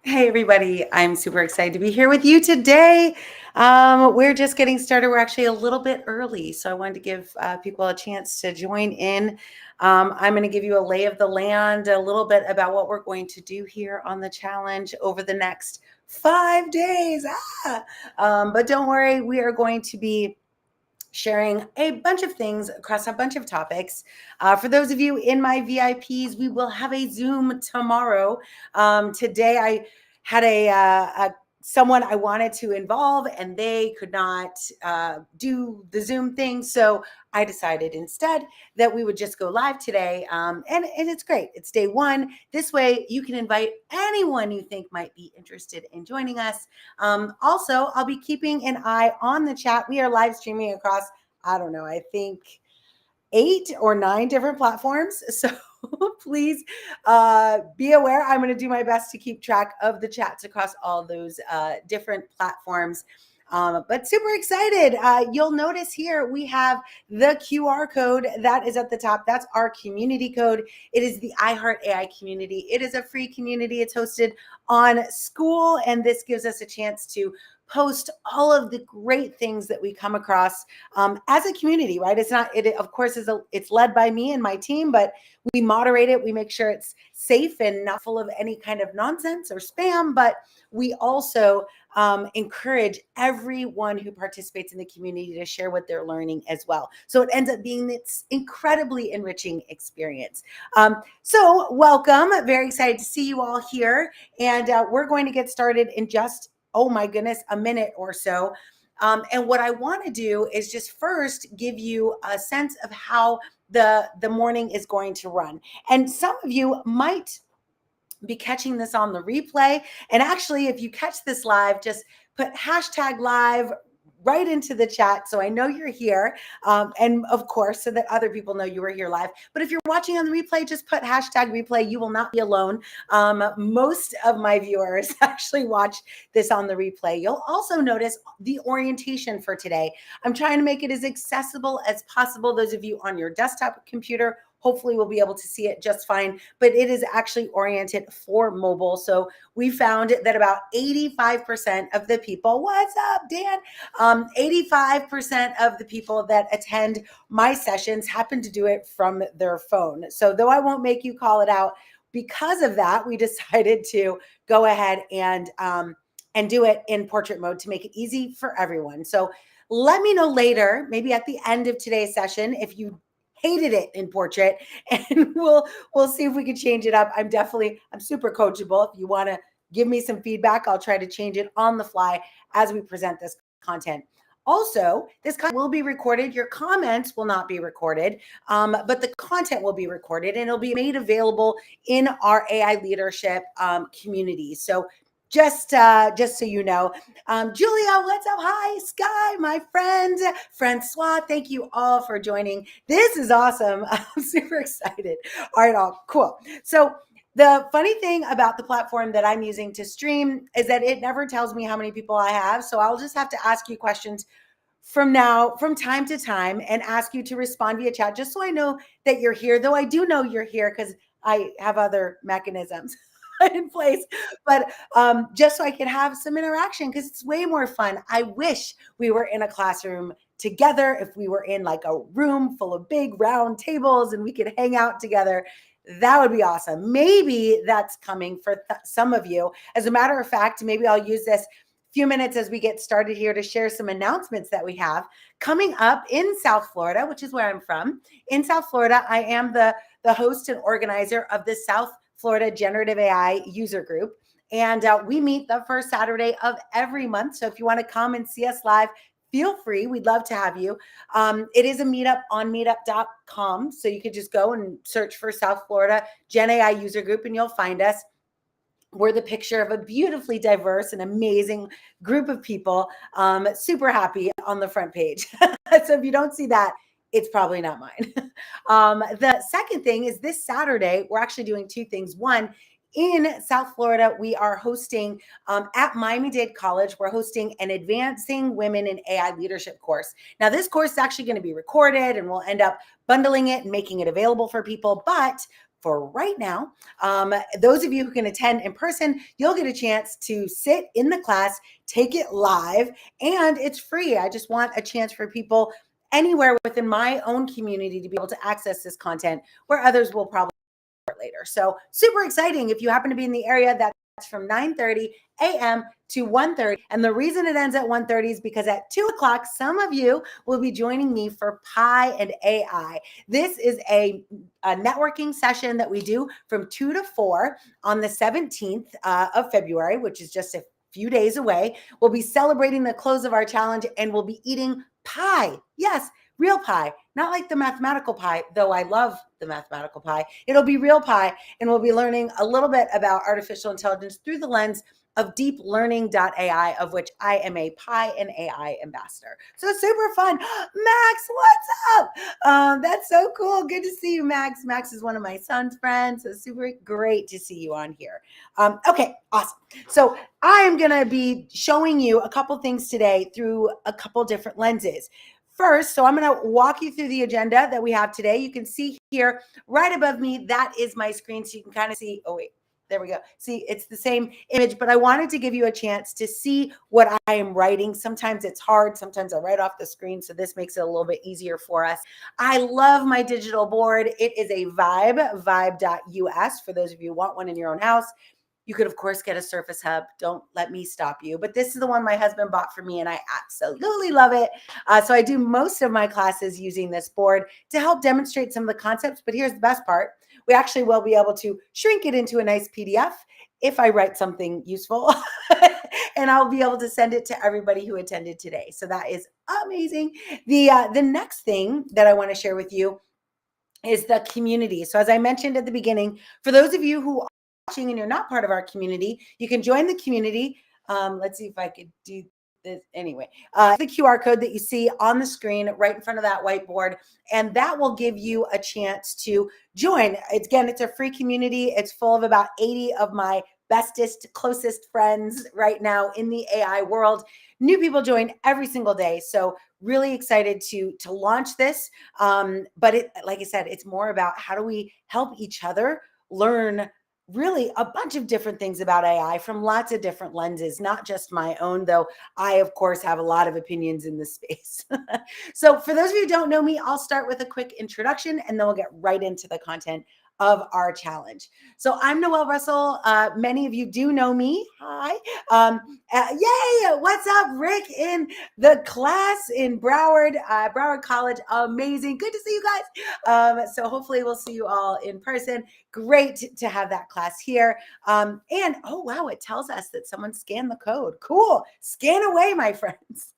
Hey, everybody. I'm super excited to be here with you today. We're just getting started. We're actually a little bit early, so I wanted to give people a chance to join in. I'm going to give you a lay of the land, a little bit about what we're going to do here on the challenge over the next 5 days. But don't worry, we are going to be sharing a bunch of things across a bunch of topics. For those of you in my VIPs, we will have a Zoom tomorrow. Today, I had a someone I wanted to involve, and they could not do the Zoom thing, so I decided instead that we would just go live today. And it's great. It's day one. This way, you can invite anyone you think might be interested in joining us. Also, I'll be keeping an eye on the chat. We are live streaming across, I don't know, I think 8 or 9 different platforms. So please be aware. I'm going to do my best to keep track of the chats across all those different platforms. But super excited. You'll notice here we have the QR code that is at the top. That's our community code. It is the iHeart AI community. It is a free community. It's hosted on School, and this gives us a chance to post all of the great things that we come across as a community, right? It's not, it of course it's led by me and my team, but we moderate it. We make sure it's safe and not full of any kind of nonsense or spam, but we also encourage everyone who participates in the community to share what they're learning as well. So it ends up being this incredibly enriching experience. So welcome. Very excited to see you all here. And we're going to get started in just, oh my goodness, a minute or so. And what I want to do is just first give you a sense of how the morning is going to run. And some of you might be catching this on the replay. And actually, if you catch this live, just put hashtag live right into the chat so I know you're here. And of course, so that other people know you were here live. But if you're watching on the replay, just put hashtag replay. You will not be alone. Most of my viewers actually watch this on the replay. You'll also notice the orientation for today. I'm trying to make it as accessible as possible. Those of you on your desktop computer, hopefully we'll be able to see it just fine, but it is actually oriented for mobile. So we found that about 85% of the people, what's up, Dan? 85% of the people that attend my sessions happen to do it from their phone. So though I won't make you call it out, because of that, we decided to go ahead and do it in portrait mode to make it easy for everyone. So let me know later, maybe at the end of today's session, if you hated it in portrait, and we'll see if we can change it up. I'm super coachable. If you want to give me some feedback, I'll try to change it on the fly as we present this content. Also, this content will be recorded. Your comments will not be recorded, but the content will be recorded, and it'll be made available in our AI leadership community. So just so you know, Julia, what's up? Hi, Sky, my friend, Francois. Thank you all for joining. This is awesome. I'm super excited. All right, all cool. So the funny thing about the platform that I'm using to stream is that it never tells me how many people I have. So I'll just have to ask you questions from time to time, and ask you to respond via chat, just so I know that you're here. Though I do know you're here because I have other mechanisms in place, but just so I can have some interaction, because it's way more fun. I wish we were in a classroom together, if we were in like a room full of big round tables and we could hang out together. That would be awesome. Maybe that's coming for some of you. As a matter of fact, maybe I'll use this few minutes as we get started here to share some announcements that we have coming up in South Florida, which is where I'm from. In South Florida, I am the host and organizer of the South Florida Generative AI User Group. And we meet the first Saturday of every month. So if you want to come and see us live, feel free. We'd love to have you. It is a meetup on meetup.com. So you could just go and search for South Florida Gen AI User Group and you'll find us. We're the picture of a beautifully diverse and amazing group of people. Super happy on the front page. So if you don't see that, it's probably not mine. The second thing is this Saturday, we're actually doing two things. One, in South Florida, we are hosting at Miami-Dade College, we're hosting an Advancing Women in AI Leadership course. Now, this course is actually going to be recorded, and we'll end up bundling it and making it available for people. But for right now. Those of you who can attend in person, you'll get a chance to sit in the class, take it live, and it's free. I just want a chance for people anywhere within my own community to be able to access this content where others will probably later. So super exciting. If you happen to be in the area, that's from 9:30 a.m. to 1:30. And the reason it ends at 1:30 is because at 2 o'clock, some of you will be joining me for Pi and AI. This is a networking session that we do from 2 to 4 on the 17th of February, which is just a few days away. We'll be celebrating the close of our challenge and we'll be eating pie. Yes, real pie, not like the mathematical pie, though I love the mathematical pie. It'll be real pie, and we'll be learning a little bit about artificial intelligence through the lens of deeplearning.ai, of which I am a Pi and AI ambassador. So super fun. Max, what's up? That's so cool. Good to see you, Max. Max is one of my son's friends. So super great to see you on here. Okay, awesome. So I am going to be showing you a couple things today through a couple different lenses. First, so I'm going to walk you through the agenda that we have today. You can see here right above me, that is my screen. So you can kind of see, oh wait, there we go. See, it's the same image, but I wanted to give you a chance to see what I am writing. Sometimes it's hard. Sometimes I write off the screen. So this makes it a little bit easier for us. I love my digital board. It is a vibe.us for those of you who want one in your own house. You could, of course, get a Surface Hub. Don't let me stop you. But this is the one my husband bought for me, and I absolutely love it. So I do most of my classes using this board to help demonstrate some of the concepts. But here's the best part. We actually will be able to shrink it into a nice PDF if I write something useful. And I'll be able to send it to everybody who attended today. So that is amazing. The next thing that I want to share with you is the community. So as I mentioned at the beginning, for those of you who and you're not part of our community, you can join the community. Let's see if I could do this anyway. The QR code that you see on the screen right in front of that whiteboard, and that will give you a chance to join. It's a free community. It's full of about 80 of my bestest, closest friends right now in the AI world. New people join every single day. So really excited to launch this. But like I said, it's more about how do we help each other learn really a bunch of different things about AI from lots of different lenses, not just my own, though I, of course, have a lot of opinions in this space. So for those of you who don't know me, I'll start with a quick introduction and then we'll get right into the content of our challenge. So I'm Noelle Russell. Many of you do know me. Hi. Yay. What's up, Rick, in the class in Broward College. Amazing. Good to see you guys. So hopefully we'll see you all in person. Great to have that class here. And oh, wow, it tells us that someone scanned the code. Cool. Scan away, my friends.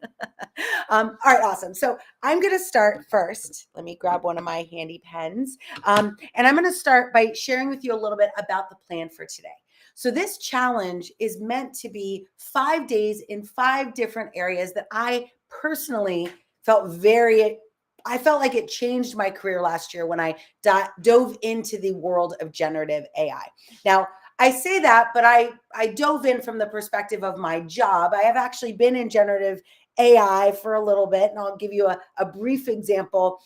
All right, awesome. So I'm going to start first. Let me grab one of my handy pens. And I'm going to start by sharing with you a little bit about the plan for today. So this challenge is meant to be 5 days in 5 different areas that I personally felt like it changed my career last year when I dove into the world of generative AI. Now, I say that, but I dove in from the perspective of my job. I have actually been in generative AI for a little bit, and I'll give you a brief example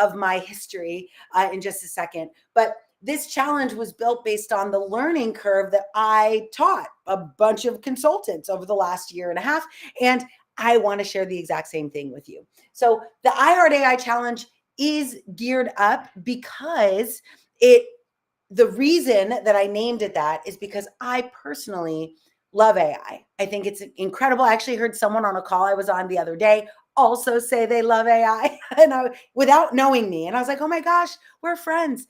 of my history in just a second. But this challenge was built based on the learning curve that I taught a bunch of consultants over the last year and a half. And I want to share the exact same thing with you. So the iHeart AI Challenge is geared up because the reason that I named it that is because I personally love AI. I think it's incredible. I actually heard someone on a call I was on the other day also say they love AI and without knowing me. And I was like, oh my gosh, we're friends.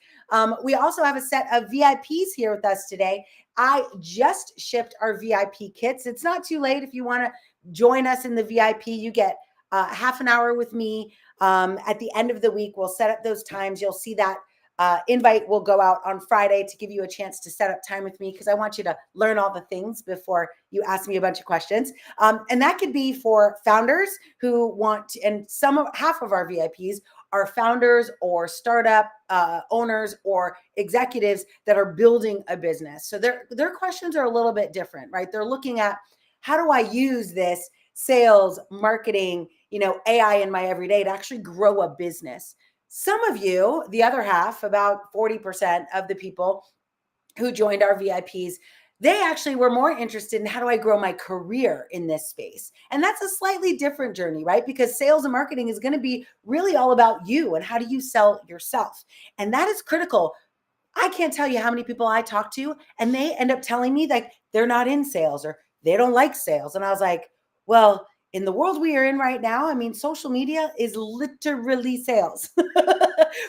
We also have a set of VIPs here with us today. I just shipped our VIP kits. It's not too late if you want to join us in the VIP. You get half an hour with me. At the end of the week, we'll set up those times. You'll see that invite will go out on Friday to give you a chance to set up time with me because I want you to learn all the things before you ask me a bunch of questions. And that could be for founders who want to, and half of our VIPs are founders or startup owners or executives that are building a business. So their questions are a little bit different, right? They're looking at how do I use this sales, marketing, AI in my everyday to actually grow a business. Some of you, the other half, about 40% of the people who joined our VIPs, they actually were more interested in how do I grow my career in this space? And that's a slightly different journey, right? Because sales and marketing is going to be really all about you and how do you sell yourself. And that is critical. I can't tell you how many people I talk to and they end up telling me like they're not in sales or they don't like sales. And I was like, well, in the world we are in right now, I mean, social media is literally sales,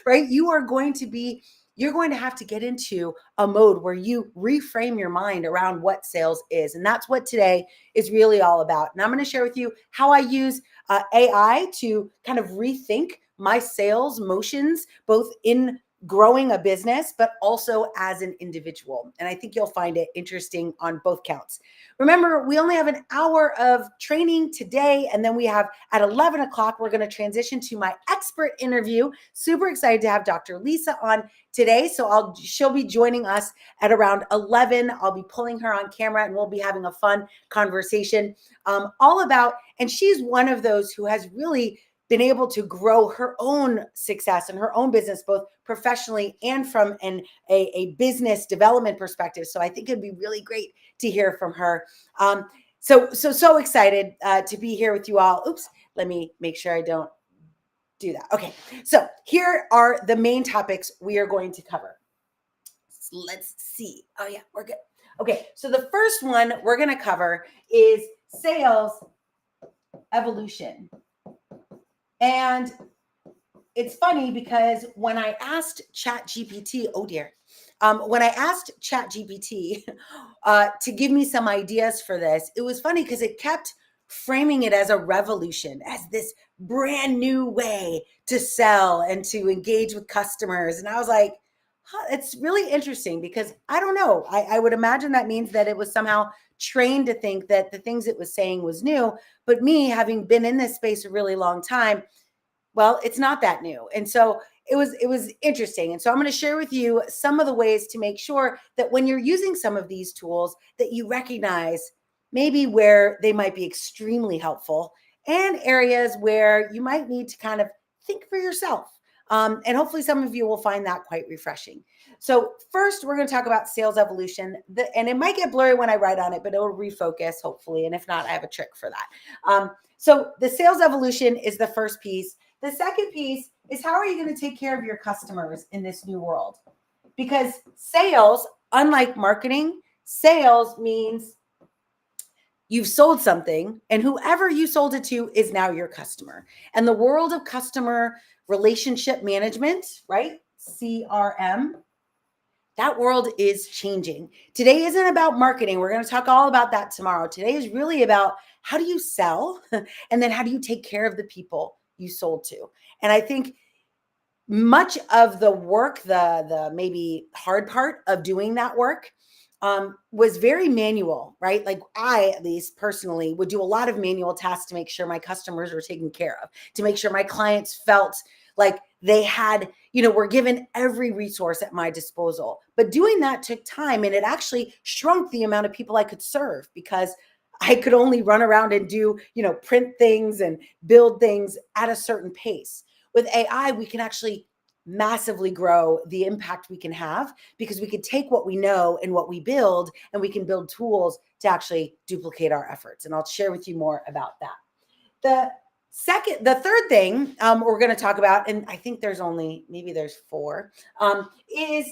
right? You're going to have to get into a mode where you reframe your mind around what sales is. And that's what today is really all about. And I'm going to share with you how I use AI to kind of rethink my sales motions, both in growing a business, but also as an individual. And I think you'll find it interesting on both counts. Remember, we only have an hour of training today. And then we have at 11 o'clock, we're going to transition to my expert interview. Super excited to have Dr. Lisa on today. So she'll be joining us at around 11. I'll be pulling her on camera and we'll be having a fun conversation all about, and she's one of those who has really been able to grow her own success and her own business, both professionally and from a business development perspective. So I think it'd be really great to hear from her. So excited to be here with you all. Oops, let me make sure I don't do that. Okay, so here are the main topics we are going to cover. Let's see. Oh yeah, we're good. Okay, so the first one we're going to cover is sales evolution. And it's funny because when I asked ChatGPT, when I asked ChatGPT to give me some ideas for this, it was funny because it kept framing it as a revolution, as this brand new way to sell and to engage with customers. And I was like, it's really interesting because I don't know. I would imagine that means that it was somehow trained to think that the things it was saying was new. But me, having been in this space a really long time, well, it's not that new. And so it was interesting. And so I'm going to share with you some of the ways to make sure that when you're using some of these tools, that you recognize maybe where they might be extremely helpful and areas where you might need to kind of think for yourself. And hopefully some of you will find that quite refreshing. So first, we're going to talk about sales evolution. And it might get blurry when I write on it, but it'll refocus, hopefully. And if not, I have a trick for that. So the sales evolution is the first piece. The second piece is how are you going to take care of your customers in this new world? Because sales, unlike marketing, sales means you've sold something and whoever you sold it to is now your customer. And the world of customer relationship management, right? CRM, that world is changing. Today isn't about marketing. We're going to talk all about that tomorrow. Today is really about how do you sell and then how do you take care of the people you sold to? And I think much of the work, the maybe hard part of doing that work was very manual, right? Like I, at least personally, would do a lot of manual tasks to make sure my customers were taken care of, to make sure my clients felt like they had, were given every resource at my disposal. But doing that took time and it actually shrunk the amount of people I could serve because I could only run around and do, print things and build things at a certain pace. With AI, we can actually massively grow the impact we can have because we can take what we know and what we build and we can build tools to actually duplicate our efforts. And I'll share with you more about that. The third thing we're going to talk about, and I think maybe there's four, is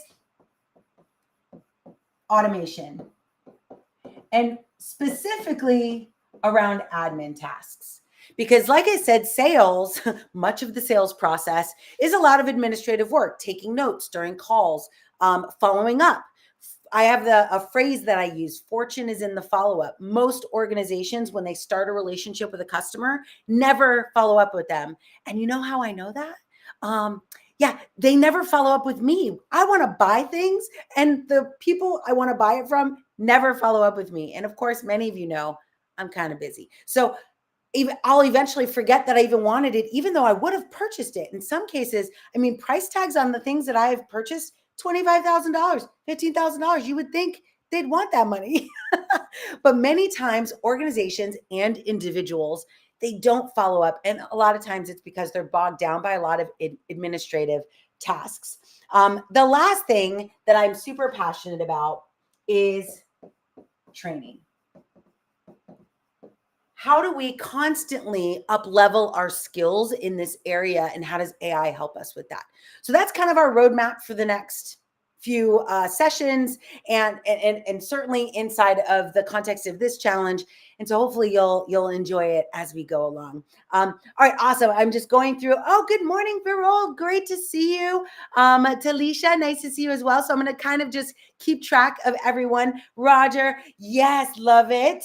automation. And specifically around admin tasks. Because like I said, sales, much of the sales process is a lot of administrative work, taking notes during calls, following up. I have a phrase that I use, fortune is in the follow-up. Most organizations, when they start a relationship with a customer, never follow up with them. And you know how I know that? They never follow up with me. I want to buy things and the people I want to buy it from never follow up with me. And of course, many of you know I'm kind of busy. So I'll eventually forget that I even wanted it, even though I would have purchased it. In some cases, price tags on the things that I have purchased, $25,000, $15,000. You would think they'd want that money. But many times organizations and individuals they don't follow up. And a lot of times it's because they're bogged down by a lot of administrative tasks. The last thing that I'm super passionate about is training. How do we constantly up level our skills in this area, and how does AI help us with that? So that's kind of our roadmap for the next few sessions, and certainly inside of the context of this challenge. And so hopefully you'll enjoy it as we go along. All right, awesome. I'm just going through. Oh, good morning, Birol. Great to see you. Talisha, nice to see you as well. So I'm going to kind of just keep track of everyone. Roger, yes, love it.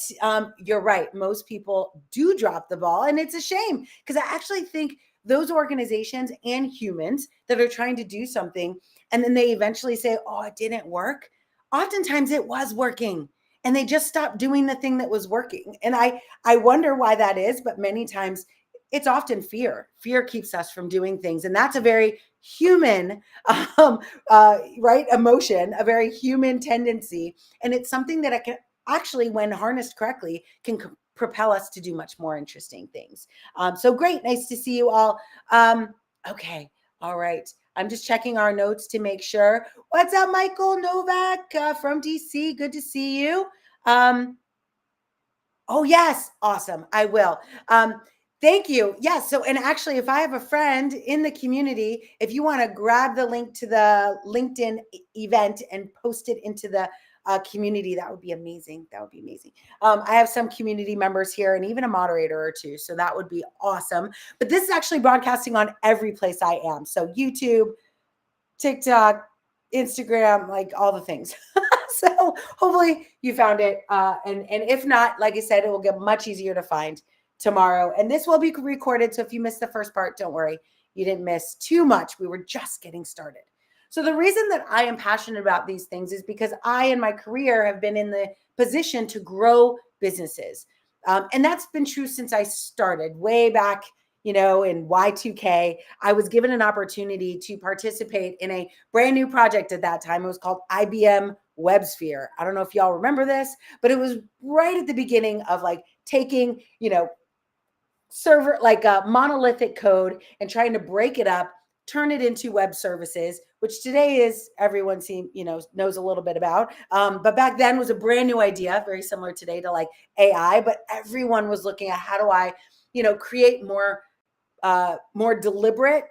You're right. Most people do drop the ball, and it's a shame because I actually think those organizations and humans that are trying to do something and then they eventually say, oh, it didn't work. Oftentimes it was working and they just stopped doing the thing that was working. And I wonder why that is, but many times it's often fear. Fear keeps us from doing things. And that's a very human, right, emotion, a very human tendency. And it's something that I can actually, when harnessed correctly, can propel us to do much more interesting things. So great. Nice to see you all. Okay. All right. I'm just checking our notes to make sure. What's up, Michael Novak from DC? Good to see you. Oh, yes. Awesome. I will. Thank you. Yes. So, and actually, if I have a friend in the community, if you want to grab the link to the LinkedIn event and post it into the community, that would be amazing. That would be amazing. I have some community members here and even a moderator or two. So that would be awesome. But this is actually broadcasting on every place I am. So YouTube, TikTok, Instagram, like all the things. So hopefully you found it. And if not, like I said, it will get much easier to find tomorrow. And this will be recorded. So if you missed the first part, don't worry. You didn't miss too much. We were just getting started. So the reason that I am passionate about these things is because I, in my career, have been in the position to grow businesses. And that's been true since I started way back, in Y2K. I was given an opportunity to participate in a brand new project at that time. It was called IBM WebSphere. I don't know if y'all remember this, but it was right at the beginning of like taking, server, like a monolithic code and trying to break it up, turn it into web services, which today is everyone knows a little bit about. But back then was a brand new idea, very similar today to like AI, but everyone was looking at how do I, create more deliberate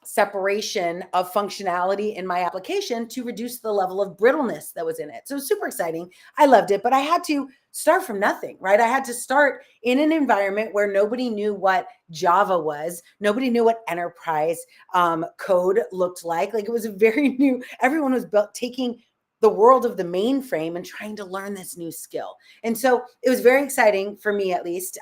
separation of functionality in my application to reduce the level of brittleness that was in it. So it was super exciting. I loved it, but I had to start from nothing, right? I had to start in an environment where nobody knew what Java was. Nobody knew what enterprise code looked like. Like it was a very new, everyone was taking the world of the mainframe and trying to learn this new skill. And so it was very exciting for me, at least,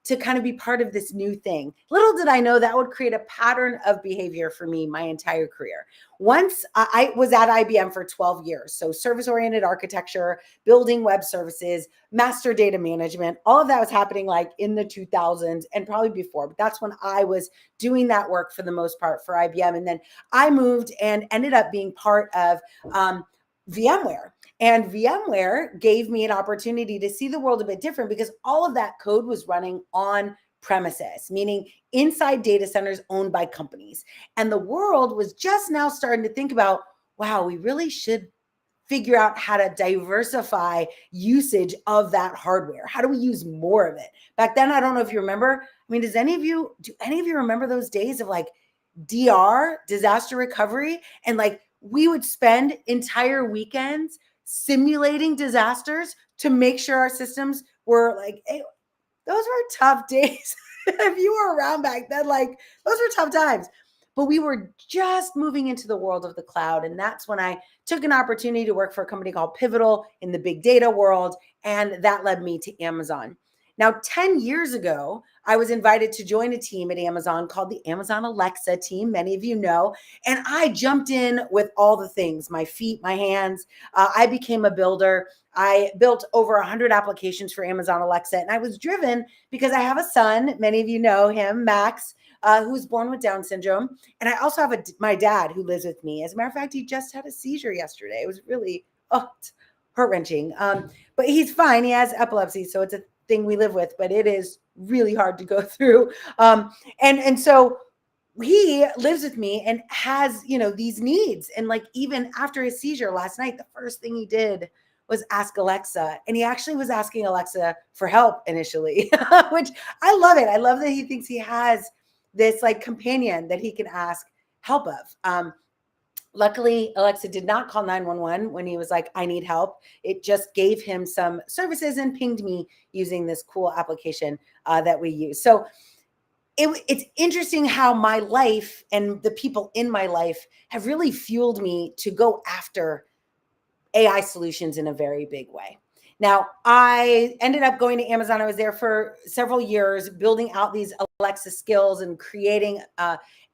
to kind of be part of this new thing. Little did I know that would create a pattern of behavior for me my entire career. Once I was at IBM for 12 years. So service-oriented architecture, building web services, master data management, all of that was happening like in the 2000s and probably before. But that's when I was doing that work for the most part for IBM. And then I moved and ended up being part of VMware. And VMware gave me an opportunity to see the world a bit different because all of that code was running on premises, meaning inside data centers owned by companies. And the world was just now starting to think about, wow, we really should figure out how to diversify usage of that hardware. How do we use more of it? Back then, I don't know if you remember. I mean, do any of you remember those days of like DR, disaster recovery, and like we would spend entire weekends simulating disasters to make sure our systems were like, hey, those were tough days. If you were around back then, like those were tough times. But we were just moving into the world of the cloud. And that's when I took an opportunity to work for a company called Pivotal in the big data world. And that led me to Amazon. Now, 10 years ago, I was invited to join a team at Amazon called the Amazon Alexa team. Many of you know. And I jumped in with all the things, my feet, my hands. I became a builder. I built over 100 applications for Amazon Alexa. And I was driven because I have a son. Many of you know him, Max, who was born with Down syndrome. And I also have my dad who lives with me. As a matter of fact, he just had a seizure yesterday. It was really heart-wrenching. But he's fine. He has epilepsy. So it's a thing we live with, but it is really hard to go through. And so he lives with me and has, these needs. And like, even after his seizure last night, the first thing he did was ask Alexa. And he actually was asking Alexa for help initially, which I love it. I love that he thinks he has this like companion that he can ask help of. Luckily, Alexa did not call 911 when he was like, I need help. It just gave him some services and pinged me using this cool application that we use. So it's interesting how my life and the people in my life have really fueled me to go after AI solutions in a very big way. Now, I ended up going to Amazon. I was there for several years, building out these Alexa skills and creating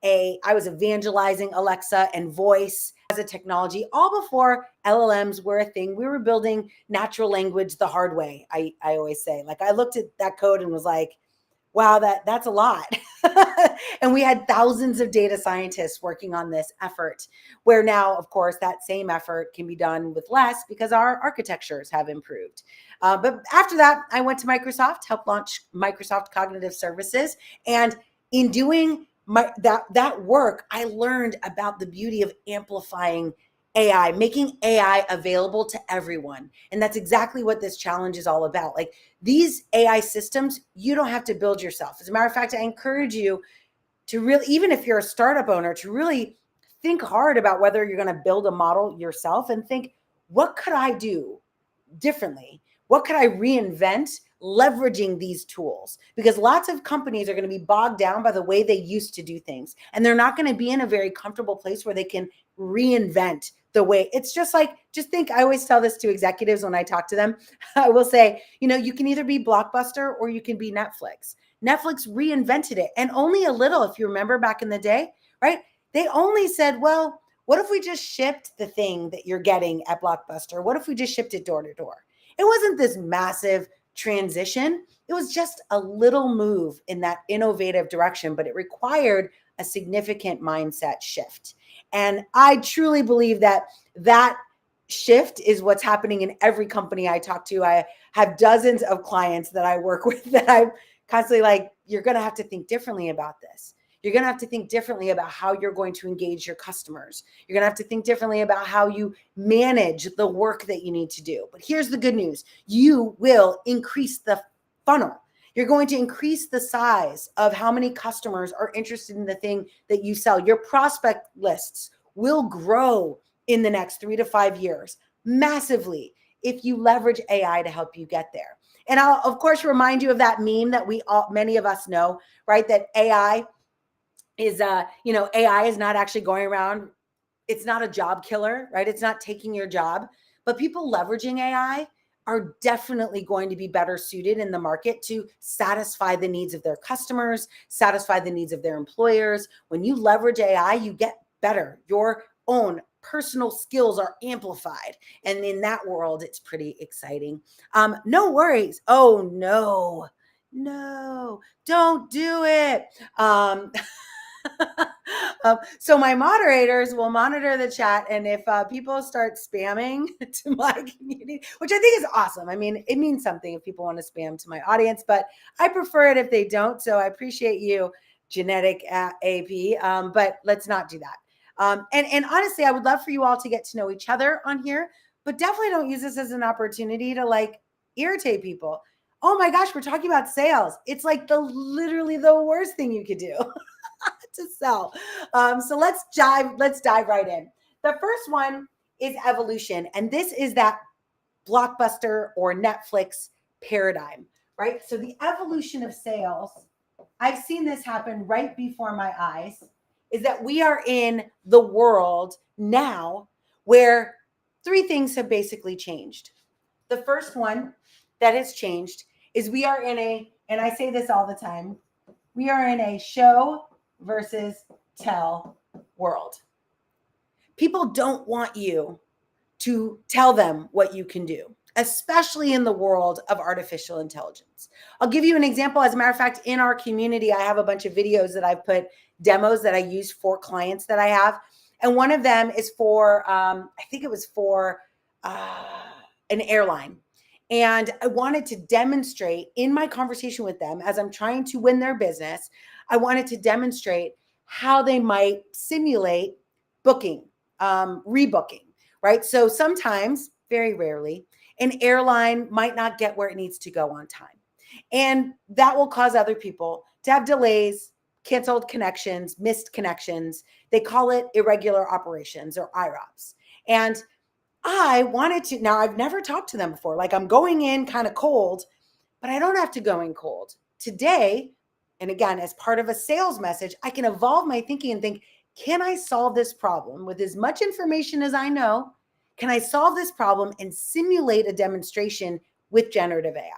I was evangelizing Alexa and voice as a technology, all before LLMs were a thing. We were building natural language the hard way. I always say, like, I looked at that code and was like, wow, that's a lot. And we had thousands of data scientists working on this effort, where now, of course, that same effort can be done with less because our architectures have improved. But after that, I went to Microsoft, helped launch Microsoft Cognitive Services. And in doing that work, I learned about the beauty of amplifying AI, making AI available to everyone. And that's exactly what this challenge is all about. Like, these AI systems, you don't have to build yourself. As a matter of fact, I encourage you to really, even if you're a startup owner, to really think hard about whether you're going to build a model yourself and think, what could I do differently? What could I reinvent leveraging these tools? Because lots of companies are going to be bogged down by the way they used to do things. And they're not going to be in a very comfortable place where they can reinvent the way. It's just like, just think, I always tell this to executives when I talk to them. I will say, you can either be Blockbuster or you can be Netflix. Netflix reinvented it, and only a little. If you remember back in the day, right? They only said, well, what if we just shipped the thing that you're getting at Blockbuster? What if we just shipped it door to door? It wasn't this massive transition. It was just a little move in that innovative direction, but it required a significant mindset shift. And I truly believe that shift is what's happening in every company I talk to. I have dozens of clients that I work with that I'm constantly like, you're going to have to think differently about this. You're going to have to think differently about how you're going to engage your customers. You're going to have to think differently about how you manage the work that you need to do. But here's the good news. You will increase the funnel. You're going to increase the size of how many customers are interested in the thing that you sell. Your prospect lists will grow in the next 3 to 5 years massively if you leverage AI to help you get there. And I'll, of course, remind you of that meme that many of us know, right? That AI is, AI is not actually going around. It's not a job killer, right? It's not taking your job, but people leveraging AI are definitely going to be better suited in the market to satisfy the needs of their customers, satisfy the needs of their employers. When you leverage AI, you get better. Your own personal skills are amplified. And in that world, it's pretty exciting. No worries. Oh, no, don't do it. So my moderators will monitor the chat, and if people start spamming to my community, which I think is awesome. I mean, it means something if people want to spam to my audience, but I prefer it if they don't. So I appreciate you, Genetic AP, but let's not do that. And honestly, I would love for you all to get to know each other on here, but definitely don't use this as an opportunity to like irritate people. Oh my gosh, we're talking about sales. It's like literally the worst thing you could do. To sell. So let's dive right in. The first one is evolution. And this is that Blockbuster or Netflix paradigm, right? So the evolution of sales, I've seen this happen right before my eyes, is that we are in the world now where 3 things have basically changed. The first one that has changed is we are in and I say this all the time, we are in a show versus tell world. People don't want you to tell them what you can do, especially in the world of artificial intelligence. I'll give you an example. As a matter of fact, in our community, I have a bunch of videos that I've put, demos that I use for clients that I have. And one of them is for, I think it was for an airline. And I wanted to demonstrate in my conversation with them as I'm trying to win their business, I wanted to demonstrate how they might simulate booking, rebooking, right? So sometimes, very rarely, an airline might not get where it needs to go on time. And that will cause other people to have delays, canceled connections, missed connections. They call it irregular operations or IROPS. And I wanted to, now I've never talked to them before. Like I'm going in kind of cold, but I don't have to go in cold. Today, and again, as part of a sales message, I can evolve my thinking and think, can I solve this problem with as much information as I know? Can I solve this problem and simulate a demonstration with generative AI?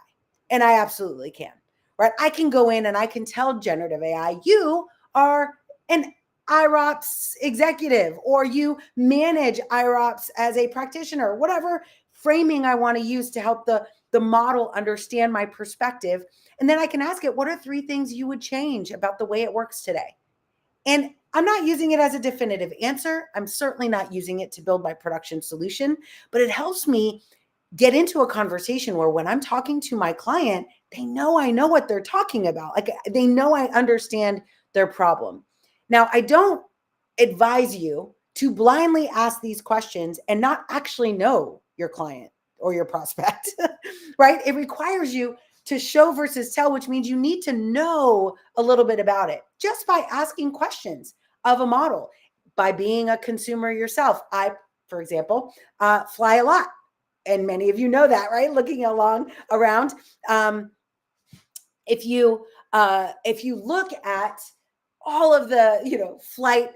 And I absolutely can, right? I can go in and I can tell generative AI, you are an IROPS executive, or you manage IROPS as a practitioner, whatever framing I want to use to help the model understand my perspective. And then I can ask it, what are 3 things you would change about the way it works today? And I'm not using it as a definitive answer. I'm certainly not using it to build my production solution, but it helps me get into a conversation where when I'm talking to my client, they know I know what they're talking about. Like they know I understand their problem. Now, I don't advise you to blindly ask these questions and not actually know your client or your prospect, right? It requires you to show versus tell, which means you need to know a little bit about it just by asking questions of a model, by being a consumer yourself. I, for example, fly a lot. And many of you know that, right? Looking along around. If you look at all of the flight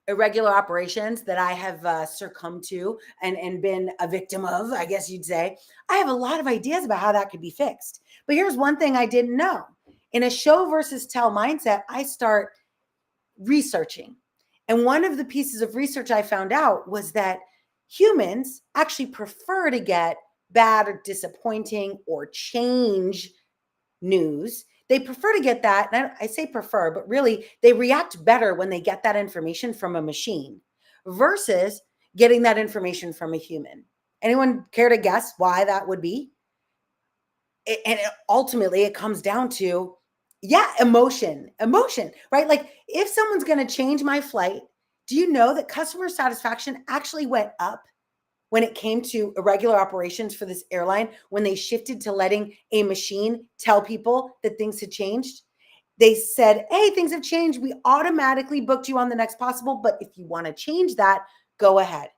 irregular operations that I have succumbed to and been a victim of, I guess you'd say, I have a lot of ideas about how that could be fixed. But here's one thing I didn't know. In a show versus tell mindset, I start researching. And one of the pieces of research I found out was that humans actually prefer to get bad or disappointing or change news. They prefer to get that. And I say prefer, but really they react better when they get that information from a machine versus getting that information from a human. Anyone care to guess why that would be? Ultimately, it comes down to, emotion, right? Like if someone's going to change my flight, do you know that customer satisfaction actually went up when it came to irregular operations for this airline, when they shifted to letting a machine tell people that things had changed? They said, hey, things have changed. We automatically booked you on the next possible, but if you want to change that, go ahead.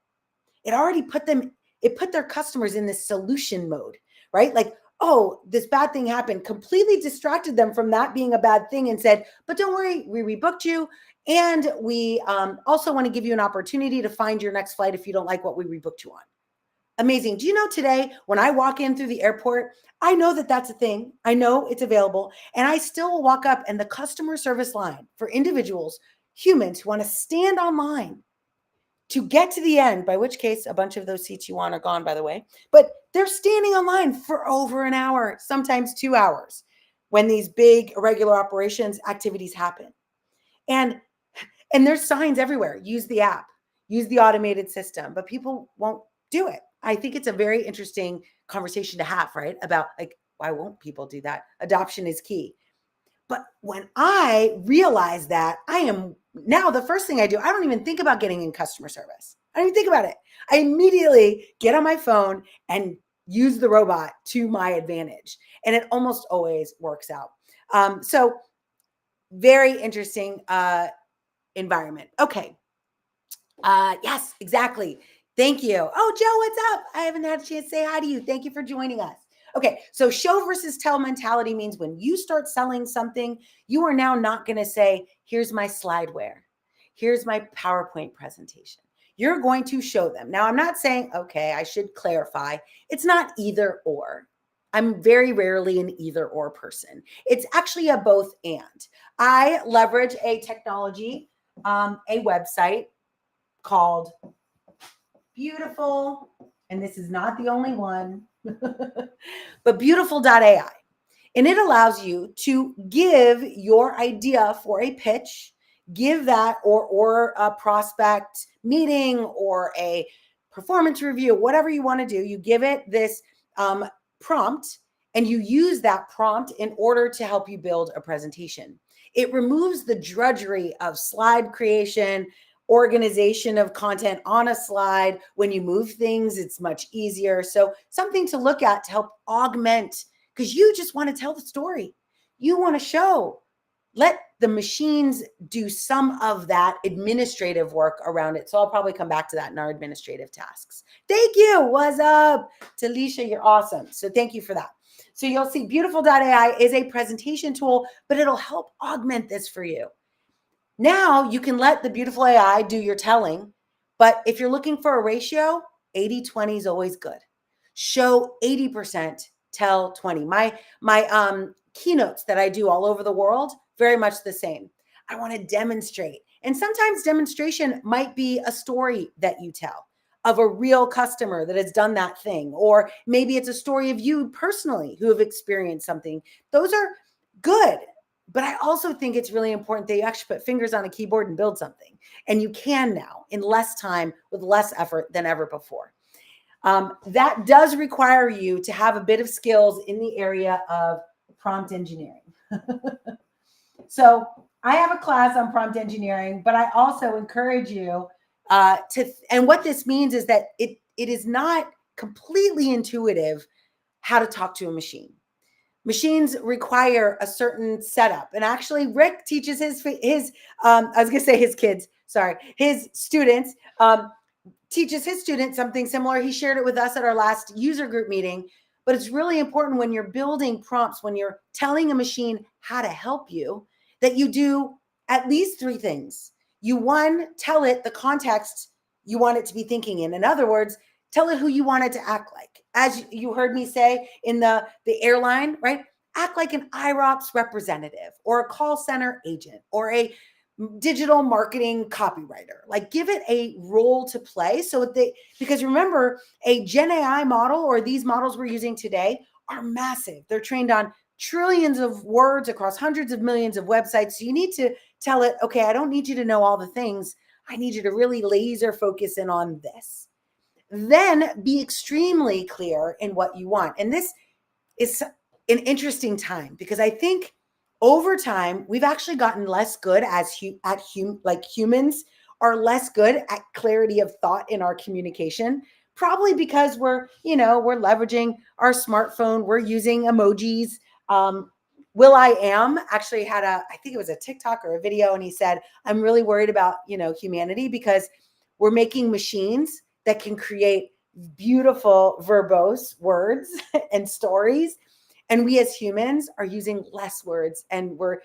It already put their customers in this solution mode, right? Like, oh, this bad thing happened, completely distracted them from that being a bad thing and said, but don't worry, we rebooked you. And we also want to give you an opportunity to find your next flight if you don't like what we rebooked you on. Amazing. Do you know today when I walk in through the airport, I know that that's a thing. I know it's available. And I still will walk up and the customer service line for individuals, humans who want to stand online to get to the end, by which case a bunch of those seats you want are gone, by the way. But they're standing online for over an hour, sometimes 2 hours when these big irregular operations activities happen. And there's signs everywhere. Use the app, use the automated system, but people won't do it. I think it's a very interesting conversation to have, right? About like, why won't people do that? Adoption is key. But when I realize that, I am now the first thing I do, I don't even think about getting in customer service. I don't even think about it. I immediately get on my phone and use the robot to my advantage. And it almost always works out. So very interesting environment. Okay. Yes, exactly. Thank you. Oh, Joe, what's up? I haven't had a chance to say hi to you. Thank you for joining us. Okay, so show versus tell mentality means when you start selling something, you are now not going to say, here's my slideware. Here's my PowerPoint presentation. You're going to show them. Now, I'm not saying, okay, I should clarify. It's not either or. I'm very rarely an either or person. It's actually a both and. I leverage a technology, a website called Beautiful, and this is not the only one, but beautiful.ai. And it allows you to give your idea for a pitch, give that or a prospect meeting or a performance review, whatever you want to do. You give it this prompt and you use that prompt in order to help you build a presentation. It removes the drudgery of slide creation, organization of content on a slide. When you move things, it's much easier. So something to look at to help augment, because you just want to tell the story. You want to show. Let the machines do some of that administrative work around it. So I'll probably come back to that in our administrative tasks. Thank you. What's up? Talisha, you're awesome. So thank you for that. So you'll see Beautiful.ai is a presentation tool, but it'll help augment this for you. Now you can let the Beautiful AI do your telling, but if you're looking for a ratio, 80-20 is always good. Show 80%, tell 20. My keynotes that I do all over the world, very much the same. I want to demonstrate. And sometimes demonstration might be a story that you tell of a real customer that has done that thing. Or maybe it's a story of you personally who have experienced something. Those are good. But I also think it's really important that you actually put fingers on a keyboard and build something. And you can now in less time with less effort than ever before. That does require you to have a bit of skills in the area of prompt engineering. So I have a class on prompt engineering, but I also encourage you and what this means is that it is not completely intuitive how to talk to a machine. Machines require a certain setup. And actually Rick teaches his students, teaches his students something similar. He shared it with us at our last user group meeting, but it's really important when you're building prompts, when you're telling a machine how to help you, that you do at least 3 things. You, one, tell it the context you want it to be thinking in. In other words, tell it who you want it to act like. As you heard me say in the airline, right? Act like an IROPS representative or a call center agent or a digital marketing copywriter. Like, give it a role to play because remember, a Gen AI model or these models we're using today are massive. They're trained on trillions of words across hundreds of millions of websites. So you need to tell it, okay, I don't need you to know all the things. I need you to really laser focus in on this. Then be extremely clear in what you want. And this is an interesting time because I think over time, we've actually gotten less good humans are less good at clarity of thought in our communication, probably because we're leveraging our smartphone. We're using emojis. Will.i.am actually had I think it was a TikTok or a video, and he said, I'm really worried about, humanity because we're making machines that can create beautiful verbose words and stories. And we as humans are using less words, and we're,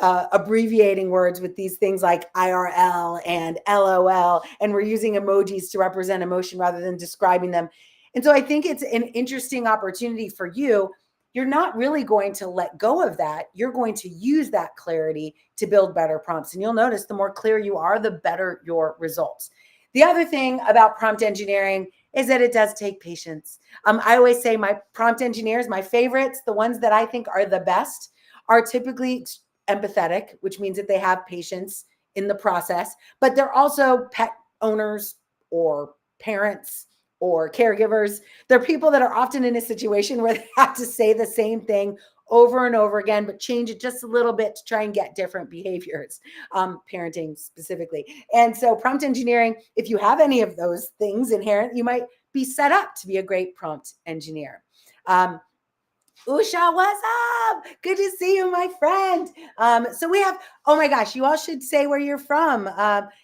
abbreviating words with these things like IRL and LOL, and we're using emojis to represent emotion rather than describing them. And so I think it's an interesting opportunity for you. You're not really going to let go of that. You're going to use that clarity to build better prompts. And you'll notice the more clear you are, the better your results. The other thing about prompt engineering is that it does take patience. I always say my prompt engineers, my favorites, the ones that I think are the best, are typically empathetic, which means that they have patience in the process, but they're also pet owners or parents or caregivers. They're people that are often in a situation where they have to say the same thing over and over again, but change it just a little bit to try and get different behaviors, parenting specifically. And so prompt engineering, if you have any of those things inherent, you might be set up to be a great prompt engineer. Usha, what's up? Good to see you, my friend. So we have, oh my gosh, you all should say where you're from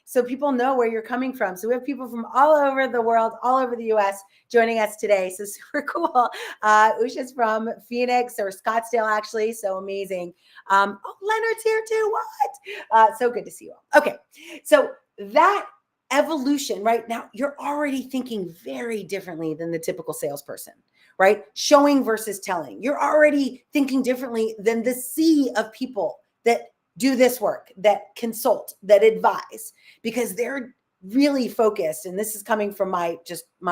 so people know where you're coming from. So we have people from all over the world, all over the US joining us today. So super cool. Usha's from Phoenix or Scottsdale, actually. So amazing. Oh, Leonard's here too. What? So good to see you all. Okay. So that evolution, right now, you're already thinking very differently than the typical salesperson. Right? Showing versus telling. You're already thinking differently than the sea of people that do this work, that consult, that advise, because they're really focused. And this is coming from my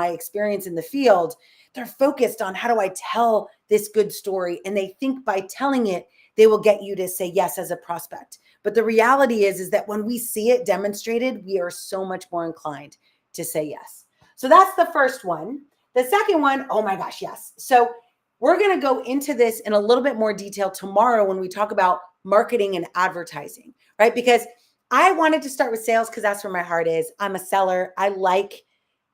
experience in the field. They're focused on, how do I tell this good story? And they think by telling it, they will get you to say yes as a prospect. But the reality is that when we see it demonstrated, we are so much more inclined to say yes. So that's the first one. The second one, oh my gosh, yes. So we're going to go into this in a little bit more detail tomorrow when we talk about marketing and advertising, right? Because I wanted to start with sales because that's where my heart is. I'm a seller. I like,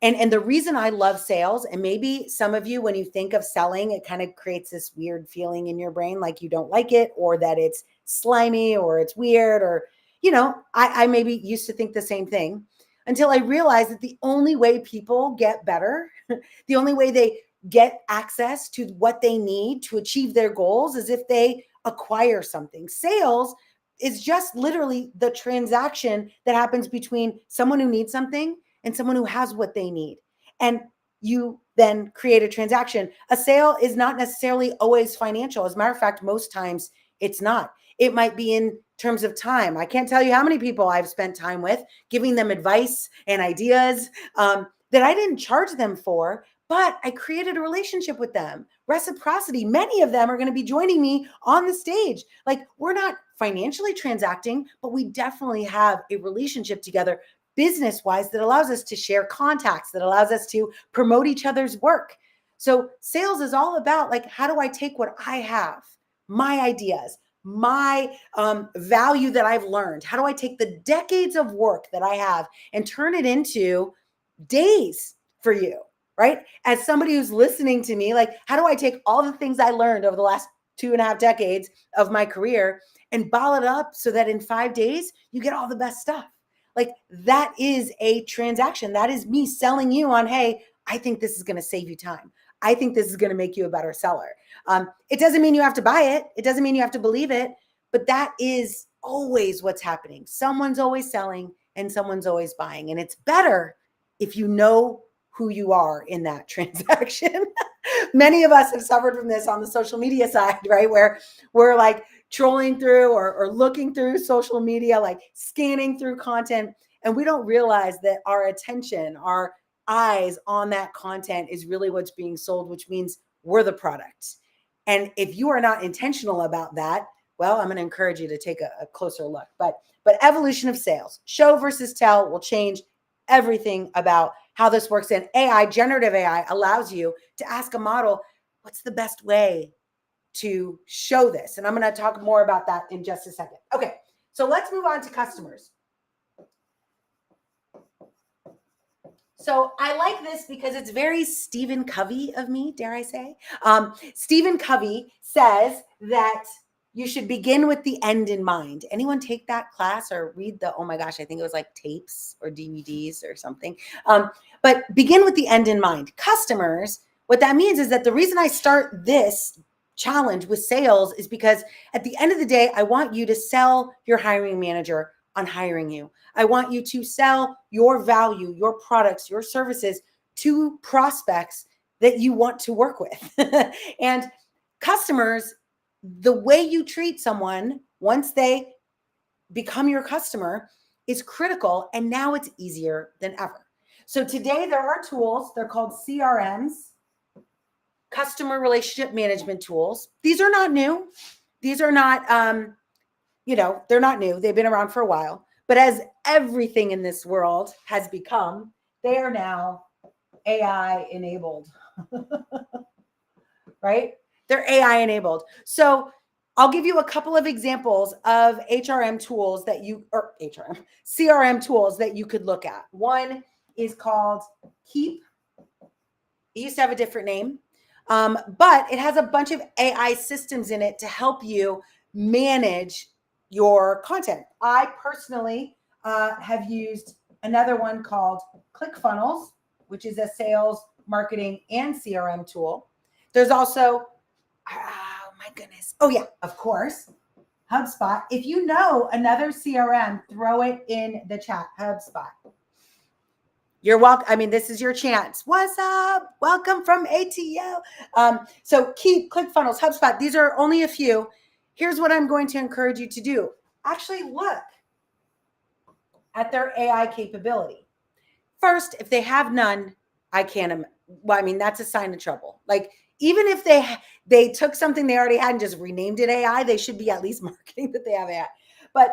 and the reason I love sales, and maybe some of you, when you think of selling, it kind of creates this weird feeling in your brain, like you don't like it, or that it's slimy, or it's weird, or, I maybe used to think the same thing until I realized that the only way people get better, the only way they get access to what they need to achieve their goals is if they acquire something. Sales is just literally the transaction that happens between someone who needs something and someone who has what they need. And you then create a transaction. A sale is not necessarily always financial. As a matter of fact, most times it's not. It might be in terms of time. I can't tell you how many people I've spent time with giving them advice and ideas that I didn't charge them for, but I created a relationship with them. Reciprocity. Many of them are going to be joining me on the stage. Like, we're not financially transacting, but we definitely have a relationship together business-wise that allows us to share contacts, that allows us to promote each other's work. So sales is all about, like, how do I take what I have, my ideas, my value that I've learned? How do I take the decades of work that I have and turn it into days for you, right? As somebody who's listening to me, like, how do I take all the things I learned over the last 2.5 decades of my career and ball it up so that in 5 days you get all the best stuff? Like, that is a transaction. That is me selling you on, hey, I think this is going to save you time. I think this is going to make you a better seller. It doesn't mean you have to buy it. It doesn't mean you have to believe it, but that is always what's happening. Someone's always selling and someone's always buying. And it's better if you know who you are in that transaction. Many of us have suffered from this on the social media side, right? Where we're like trolling through or looking through social media, like scanning through content. And we don't realize that our attention, our eyes on that content is really what's being sold, which means we're the product. And if you are not intentional about that, well, I'm going to encourage you to take a closer look. But evolution of sales, show versus tell, will change everything about how this works. And AI, generative AI, allows you to ask a model, what's the best way to show this? And I'm going to talk more about that in just a second. Okay, so let's move on to customers. So I like this because it's very Stephen Covey of me, dare I say. Stephen Covey says that you should begin with the end in mind. Anyone take that class or read the, oh my gosh, I think it was like tapes or DVDs or something. But begin with the end in mind. Customers, what that means is that the reason I start this challenge with sales is because at the end of the day, I want you to sell your hiring manager on hiring you. I want you to sell your value, your products, your services to prospects that you want to work with. And customers, the way you treat someone once they become your customer is critical. And now it's easier than ever. So today there are tools, they're called CRMs, customer relationship management tools. These are not new. These are not, they're not new. They've been around for a while. But as everything in this world has become, they are now AI enabled, right? They're AI enabled. So I'll give you a couple of examples of CRM tools that you could look at. One is called Keap. It used to have a different name, but it has a bunch of AI systems in it to help you manage your content. I personally have used another one called ClickFunnels, which is a sales, marketing, and CRM tool. There's also, oh my goodness. Oh yeah, of course, HubSpot. If you know another CRM, throw it in the chat, HubSpot. You're welcome. I mean, this is your chance. What's up? Welcome from ATL. So Keap, ClickFunnels, HubSpot. These are only a few. Here's what I'm going to encourage you to do. Actually look at their AI capability. First, if they have none, that's a sign of trouble. Like, even if they took something they already had and just renamed it AI, they should be at least marketing that they have AI. But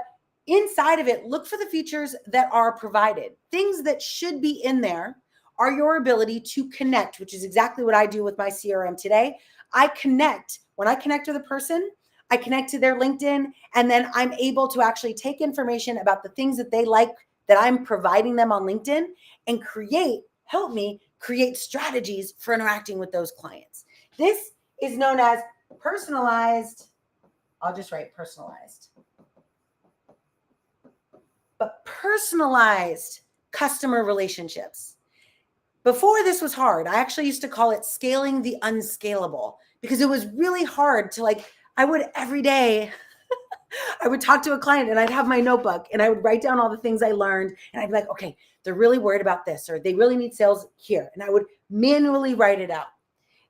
inside of it, look for the features that are provided. Things that should be in there are your ability to connect, which is exactly what I do with my CRM today. I connect. When I connect with a person, I connect to their LinkedIn, and then I'm able to actually take information about the things that they like that I'm providing them on LinkedIn and help me create strategies for interacting with those clients. This is known as personalized. I'll just write personalized. But personalized customer relationships. Before this was hard, I actually used to call it scaling the unscalable because it was really hard to I would every day, I would talk to a client and I'd have my notebook and I would write down all the things I learned. And I'd be like, okay, they're really worried about this, or they really need sales here. And I would manually write it out.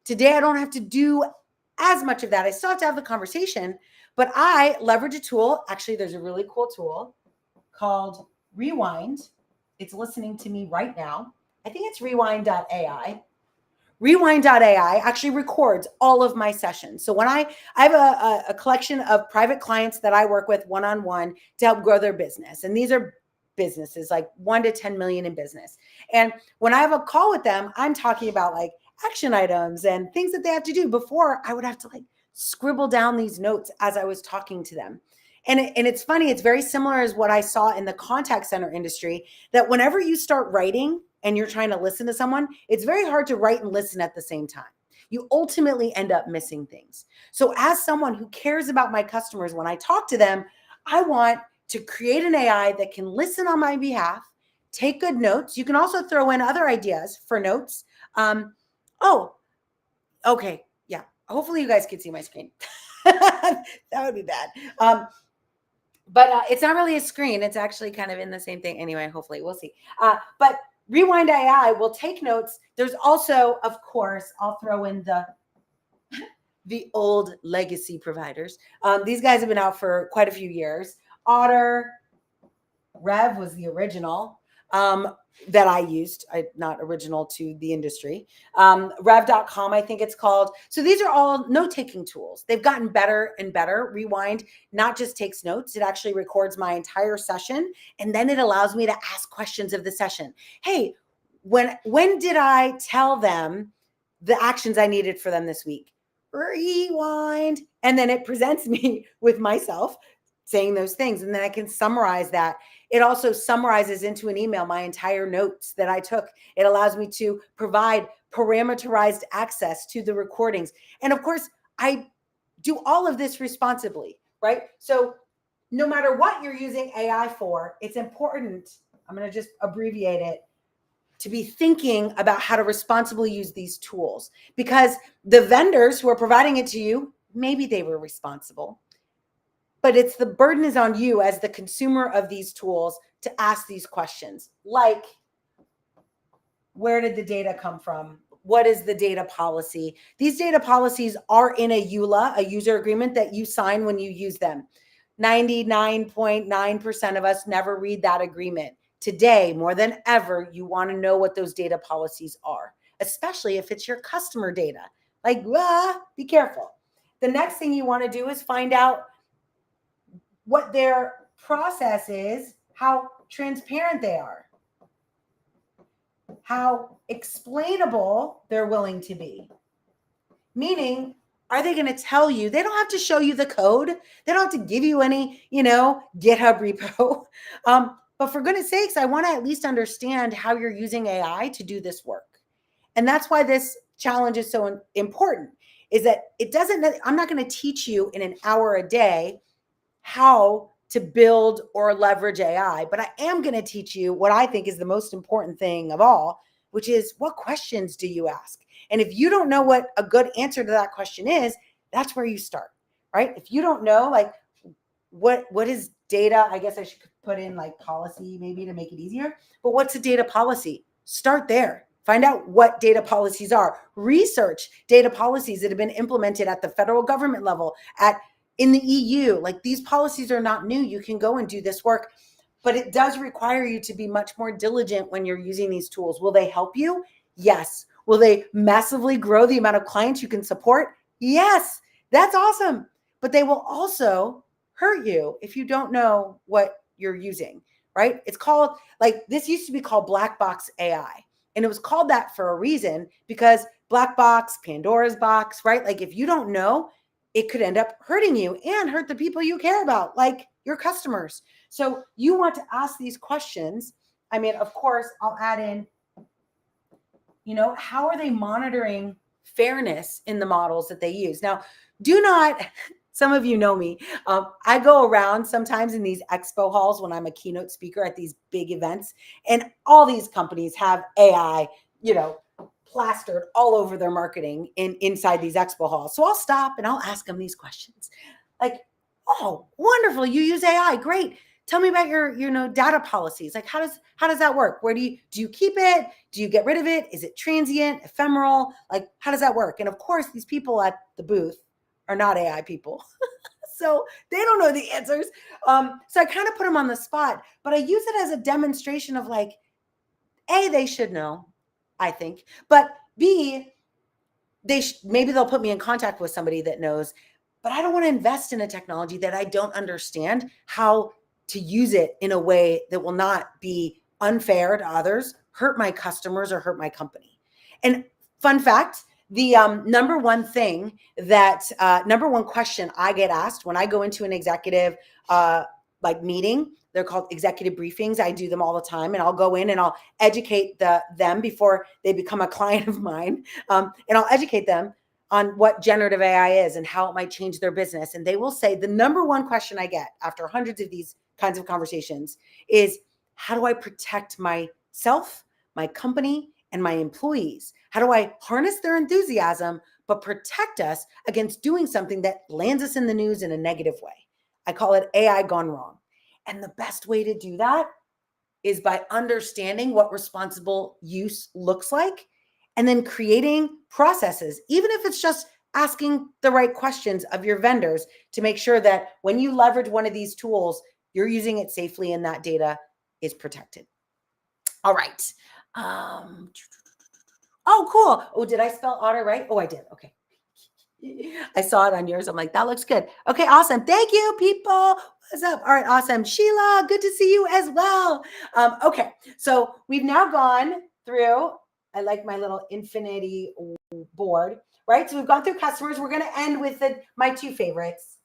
Today, I don't have to do as much of that. I still have to have the conversation, but I leverage a tool. Actually, there's a really cool tool called Rewind. It's listening to me right now. I think it's rewind.ai. Rewind.ai actually records all of my sessions. So when I have a collection of private clients that I work with one-on-one to help grow their business. And these are businesses like 1 to 10 million in business. And when I have a call with them, I'm talking about action items and things that they have to do. Before, I would have to scribble down these notes as I was talking to them. And it's funny, it's very similar as what I saw in the contact center industry, that whenever you start writing and you're trying to listen to someone, it's very hard to write and listen at the same time. You ultimately end up missing things. So as someone who cares about my customers, when I talk to them, I want to create an AI that can listen on my behalf, take good notes. You can also throw in other ideas for notes. Oh, okay. Yeah. Hopefully you guys can see my screen. That would be bad. But it's not really a screen. It's actually kind of in the same thing. Anyway, hopefully we'll see. But Rewind AI will take notes. There's also, of course, I'll throw in the old legacy providers. These guys have been out for quite a few years. Otter, Rev was the original that I used. Not original to the industry. Rev.com, I think it's called. So these are all note-taking tools. They've gotten better and better. Rewind not just takes notes, it actually records my entire session, and then it allows me to ask questions of the session. Hey, when did I tell them the actions I needed for them this week? Rewind. And then it presents me with myself saying those things, and then I can summarize that. It also summarizes into an email my entire notes that I took. It allows me to provide parameterized access to the recordings. And of course, I do all of this responsibly, right? So no matter what you're using AI for, it's important, I'm going to just abbreviate it, to be thinking about how to responsibly use these tools, because the vendors who are providing it to you, maybe they were responsible, but it's the burden is on you as the consumer of these tools to ask these questions. Like, where did the data come from? What is the data policy? These data policies are in a EULA, a user agreement that you sign when you use them. 99.9% of us never read that agreement. Today, more than ever, you want to know what those data policies are, especially if it's your customer data. Be careful. The next thing you want to do is find out what their process is, how transparent they are, how explainable they're willing to be. Meaning, are they going to tell you? They don't have to show you the code. They don't have to give you any, GitHub repo. But for goodness sakes, I want to at least understand how you're using AI to do this work. And that's why this challenge is so important, is that I'm not going to teach you in an hour a day how to build or leverage AI, but I am going to teach you what I think is the most important thing of all, which is, what questions do you ask? And if you don't know what a good answer to that question is, that's where you start, right? If you don't know, what is data? I guess I should put in policy maybe to make it easier, but what's a data policy? Start there. Find out what data policies are. Research data policies that have been implemented at the federal government level, in the EU. These policies are not new. You can go and do this work, but it does require you to be much more diligent when you're using these tools. Will they help you? Yes. Will they massively grow the amount of clients you can support? Yes. That's awesome. But they will also hurt you if you don't know what you're using, right? It's called, this used to be called black box AI. And it was called that for a reason, because black box, Pandora's box, right? Like if you don't know, it could end up hurting you and hurt the people you care about, like your customers. So you want to ask these questions. I mean, of course, I'll add in, how are they monitoring fairness in the models that they use? Now, do not, some of you know me. I go around sometimes in these expo halls when I'm a keynote speaker at these big events, and all these companies have AI, plastered all over their marketing inside these expo halls. So I'll stop and I'll ask them these questions. Like, oh, wonderful. You use AI. Great. Tell me about your, data policies. Like, how does that work? Where do you keep it? Do you get rid of it? Is it transient, ephemeral? Like, how does that work? And of course, these people at the booth are not AI people. So they don't know the answers. So I kind of put them on the spot, but I use it as a demonstration of like, A, they should know, I think, but B, maybe they'll put me in contact with somebody that knows, but I don't want to invest in a technology that I don't understand how to use it in a way that will not be unfair to others, hurt my customers, or hurt my company. And fun fact, the number one question I get asked when I go into an executive meeting, they're called executive briefings. I do them all the time, and I'll go in and I'll educate them before they become a client of mine. And I'll educate them on what generative AI is and how it might change their business. And they will say the number one question I get after hundreds of these kinds of conversations is, how do I protect myself, my company, and my employees? How do I harness their enthusiasm, but protect us against doing something that lands us in the news in a negative way? I call it AI gone wrong. And the best way to do that is by understanding what responsible use looks like, and then creating processes, even if it's just asking the right questions of your vendors to make sure that when you leverage one of these tools, you're using it safely and that data is protected. All right. Oh, cool. Oh, did I spell otter right? Oh, I did. Okay. I saw it on yours. I'm like, that looks good. Okay, awesome. Thank you, people. What's up? All right, awesome. Sheila, good to see you as well. Okay, so we've now gone through, I like my little infinity board, right? So we've gone through customers. We're going to end with my two favorites,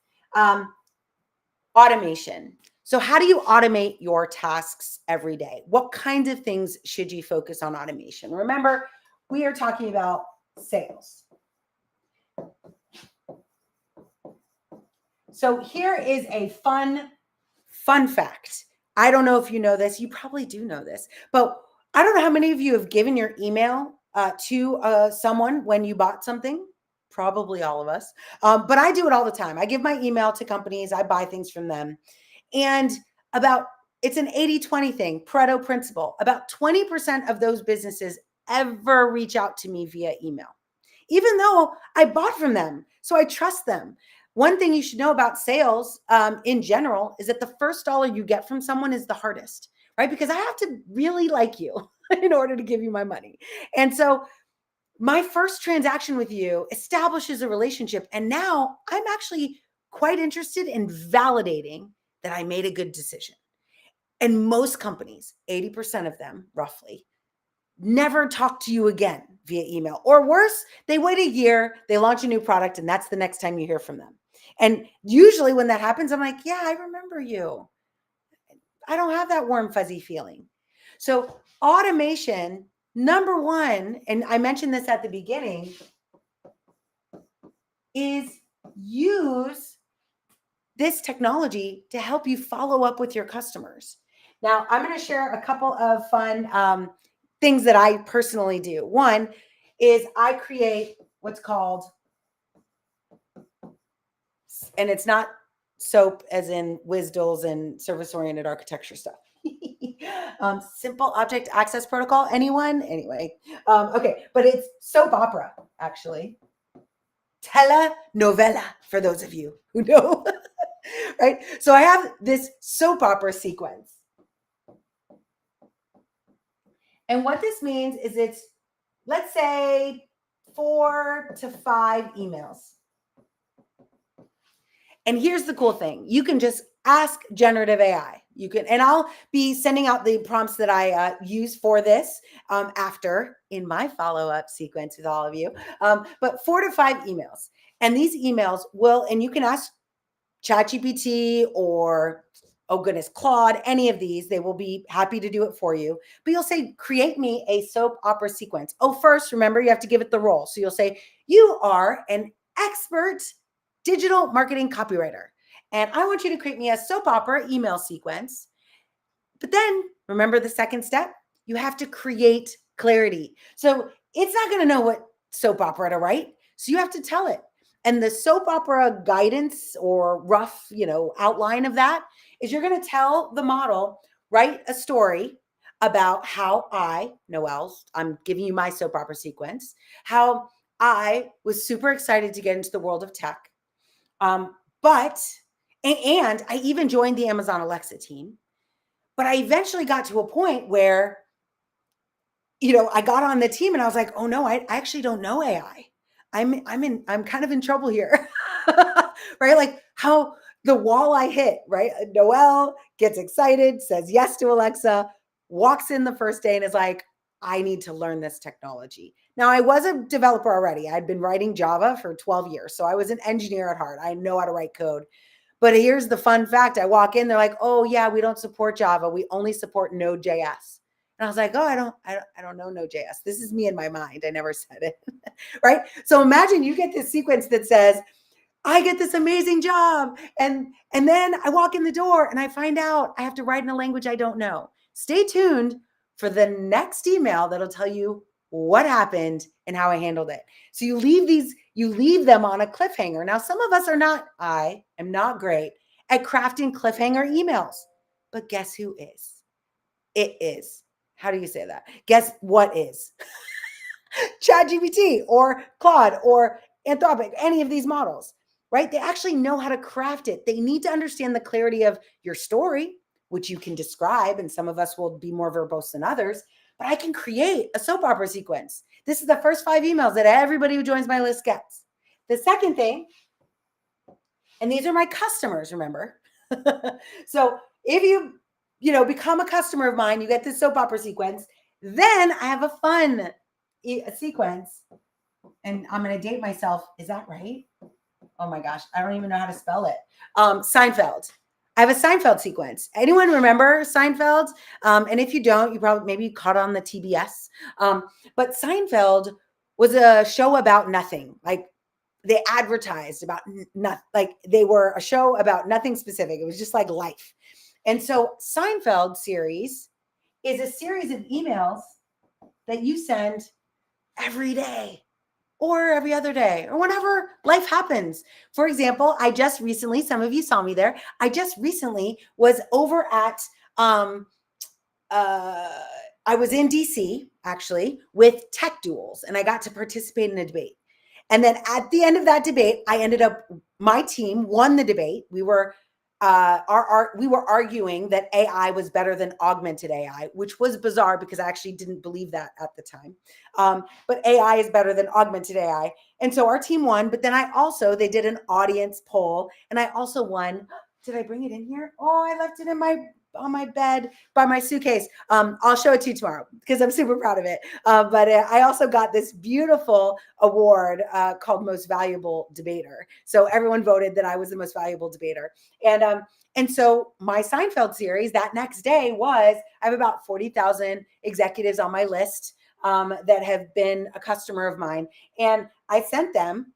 automation. So how do you automate your tasks every day? What kinds of things should you focus on automation? Remember, we are talking about sales. So here is a fun fact. I don't know if you know this. You probably do know this, but I don't know how many of you have given your email to someone when you bought something. Probably all of us. But I do it all the time. I give my email to companies. I buy things from them. And it's an 80-20 thing, Pareto principle. About 20% of those businesses ever reach out to me via email, even though I bought from them. So I trust them. One thing you should know about sales in general is that the first dollar you get from someone is the hardest, right? Because I have to really like you in order to give you my money. And so my first transaction with you establishes a relationship. And now I'm actually quite interested in validating that I made a good decision. And most companies, 80% of them roughly, never talk to you again via email. Or worse, they wait a year, they launch a new product, and that's the next time you hear from them. And usually when that happens, I'm like, yeah, I remember you. I don't have that warm, fuzzy feeling. So automation, number one, and I mentioned this at the beginning, is use this technology to help you follow up with your customers. Now, I'm going to share a couple of fun things that I personally do. One is I create what's called, and it's not SOAP as in WSDLs and service-oriented architecture stuff. Simple Object Access Protocol. Anyone? Anyway. Okay, but it's soap opera, actually. Telenovela, for those of you who know. Right? So I have this soap opera sequence. And what this means is it's, let's say, 4 to 5 emails. And here's the cool thing. You can just ask generative AI. You can, and I'll be sending out the prompts that I use for this after in my follow-up sequence with all of you. But 4 to 5 emails. And these emails will, and you can ask ChatGPT or, oh goodness, Claude, any of these, they will be happy to do it for you. But you'll say, create me a soap opera sequence. Oh, first, remember, you have to give it the role. So you'll say, you are an expert digital marketing copywriter, and I want you to create me a soap opera email sequence. But then remember the second step, you have to create clarity. So it's not going to know what soap opera to write. So you have to tell it. And the soap opera guidance or rough, outline of that is you're going to tell the model, write a story about how Noelle, I'm giving you my soap opera sequence, how I was super excited to get into the world of tech. But I even joined the Amazon Alexa team, but I eventually got to a point where, I got on the team and I was like, oh no, I actually don't know AI. I'm kind of in trouble here, right? Like how the wall I hit, right? Noelle gets excited, says yes to Alexa, walks in the first day and is like, I need to learn this technology. Now, I was a developer already. I'd been writing Java for 12 years. So I was an engineer at heart. I know how to write code. But here's the fun fact. I walk in, they're like, oh yeah, we don't support Java. We only support Node.js. And I was like, oh, I don't know Node.js. This is me in my mind. I never said it, right? So imagine you get this sequence that says, I get this amazing job. And then I walk in the door and I find out I have to write in a language I don't know. Stay tuned for the next email that'll tell you what happened and how I handled it. So you leave them on a cliffhanger. Now, some of us I am not great at crafting cliffhanger emails, but guess who is? It is. How do you say that? Guess what is? ChatGPT or Claude or Anthropic, any of these models, right? They actually know how to craft it. They need to understand the clarity of your story, which you can describe, and some of us will be more verbose than others, but I can create a soap opera sequence. This is the first 5 emails that everybody who joins my list gets. The second thing, and these are my customers, remember? So if you become a customer of mine, you get this soap opera sequence. Then I have a fun sequence, and I'm going to date myself. Is that right? Oh my gosh, I don't even know how to spell it. Seinfeld. I have a Seinfeld sequence. Anyone remember Seinfeld? And if you don't, you probably maybe caught on the TBS. But Seinfeld was a show about nothing. Like they advertised about nothing. Like they were a show about nothing specific. It was just like life. And so Seinfeld series is a series of emails that you send every day or every other day or whenever life happens. For example, I just recently, some of you saw me there, I just recently was over at, I was in DC actually with Tech Duels, and I got to participate in a debate. And then at the end of that debate, my team won the debate. We were arguing that AI was better than augmented AI, which was bizarre because I actually didn't believe that at the time. But AI is better than augmented AI. And so our team won, but then they did an audience poll, and I also won. Did I bring it in here? Oh, I left it on my bed by my suitcase. I'll show it to you tomorrow because I'm super proud of it. But I also got this beautiful award called Most Valuable Debater. So everyone voted that I was the most valuable debater. And so my Seinfeld series that next day I have about 40,000 executives on my list that have been a customer of mine. And I sent them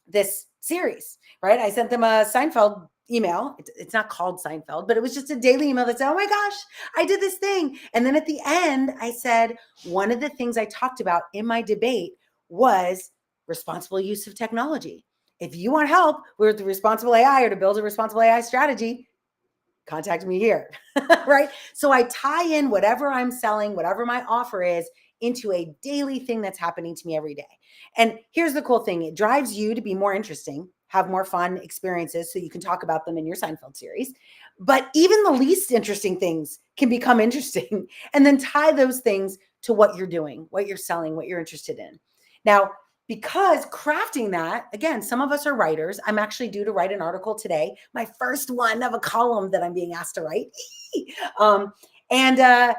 this series, right? I sent them a Seinfeld email. It's not called Seinfeld, but it was just a daily email that said, oh my gosh, I did this thing. And then at the end, I said, one of the things I talked about in my debate was responsible use of technology. If you want help with the responsible AI or to build a responsible AI strategy, contact me here, right? So I tie in whatever I'm selling, whatever my offer is, into a daily thing that's happening to me every day. And here's the cool thing. It drives you to be more interesting, have more fun experiences so you can talk about them in your Seinfeld series. But even the least interesting things can become interesting, and then tie those things to what you're doing, what you're selling, what you're interested in. Now, because crafting that, again, some of us are writers. I'm actually due to write an article today, my first one of a column that I'm being asked to write. And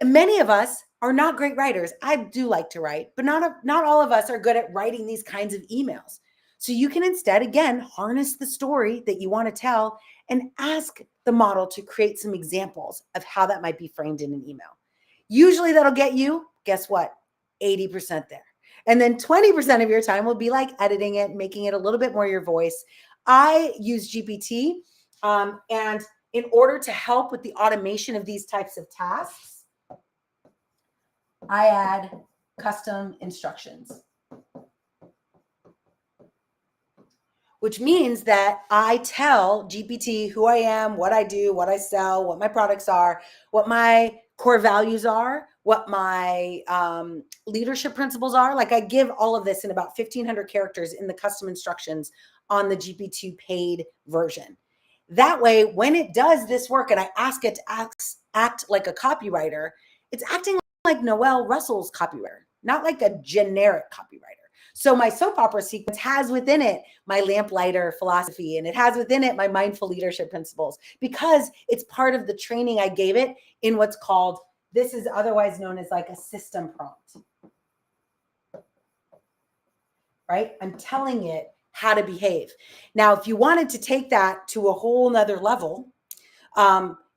many of us are not great writers. I do like to write, but not all of us are good at writing these kinds of emails. So you can instead, again, harness the story that you want to tell and ask the model to create some examples of how that might be framed in an email. Usually that'll get you, guess what? 80% there. And then 20% of your time will be like editing it, making it a little bit more your voice. I use GPT, and in order to help with the automation of these types of tasks, I add custom instructions, which means that I tell GPT who I am, what I do, what I sell, what my products are, what my core values are, what my leadership principles are. Like I give all of this in about 1,500 characters in the custom instructions on the GPT paid version. That way, when it does this work and I ask it to act like a copywriter, it's acting like Noelle Russell's copywriter, not like a generic copywriter. So my soap opera sequence has within it my lamplighter philosophy, and it has within it my mindful leadership principles, because it's part of the training I gave it in what's called, this is otherwise known as like a system prompt, right? I'm telling it how to behave. Now, if you wanted to take that to a whole nother level,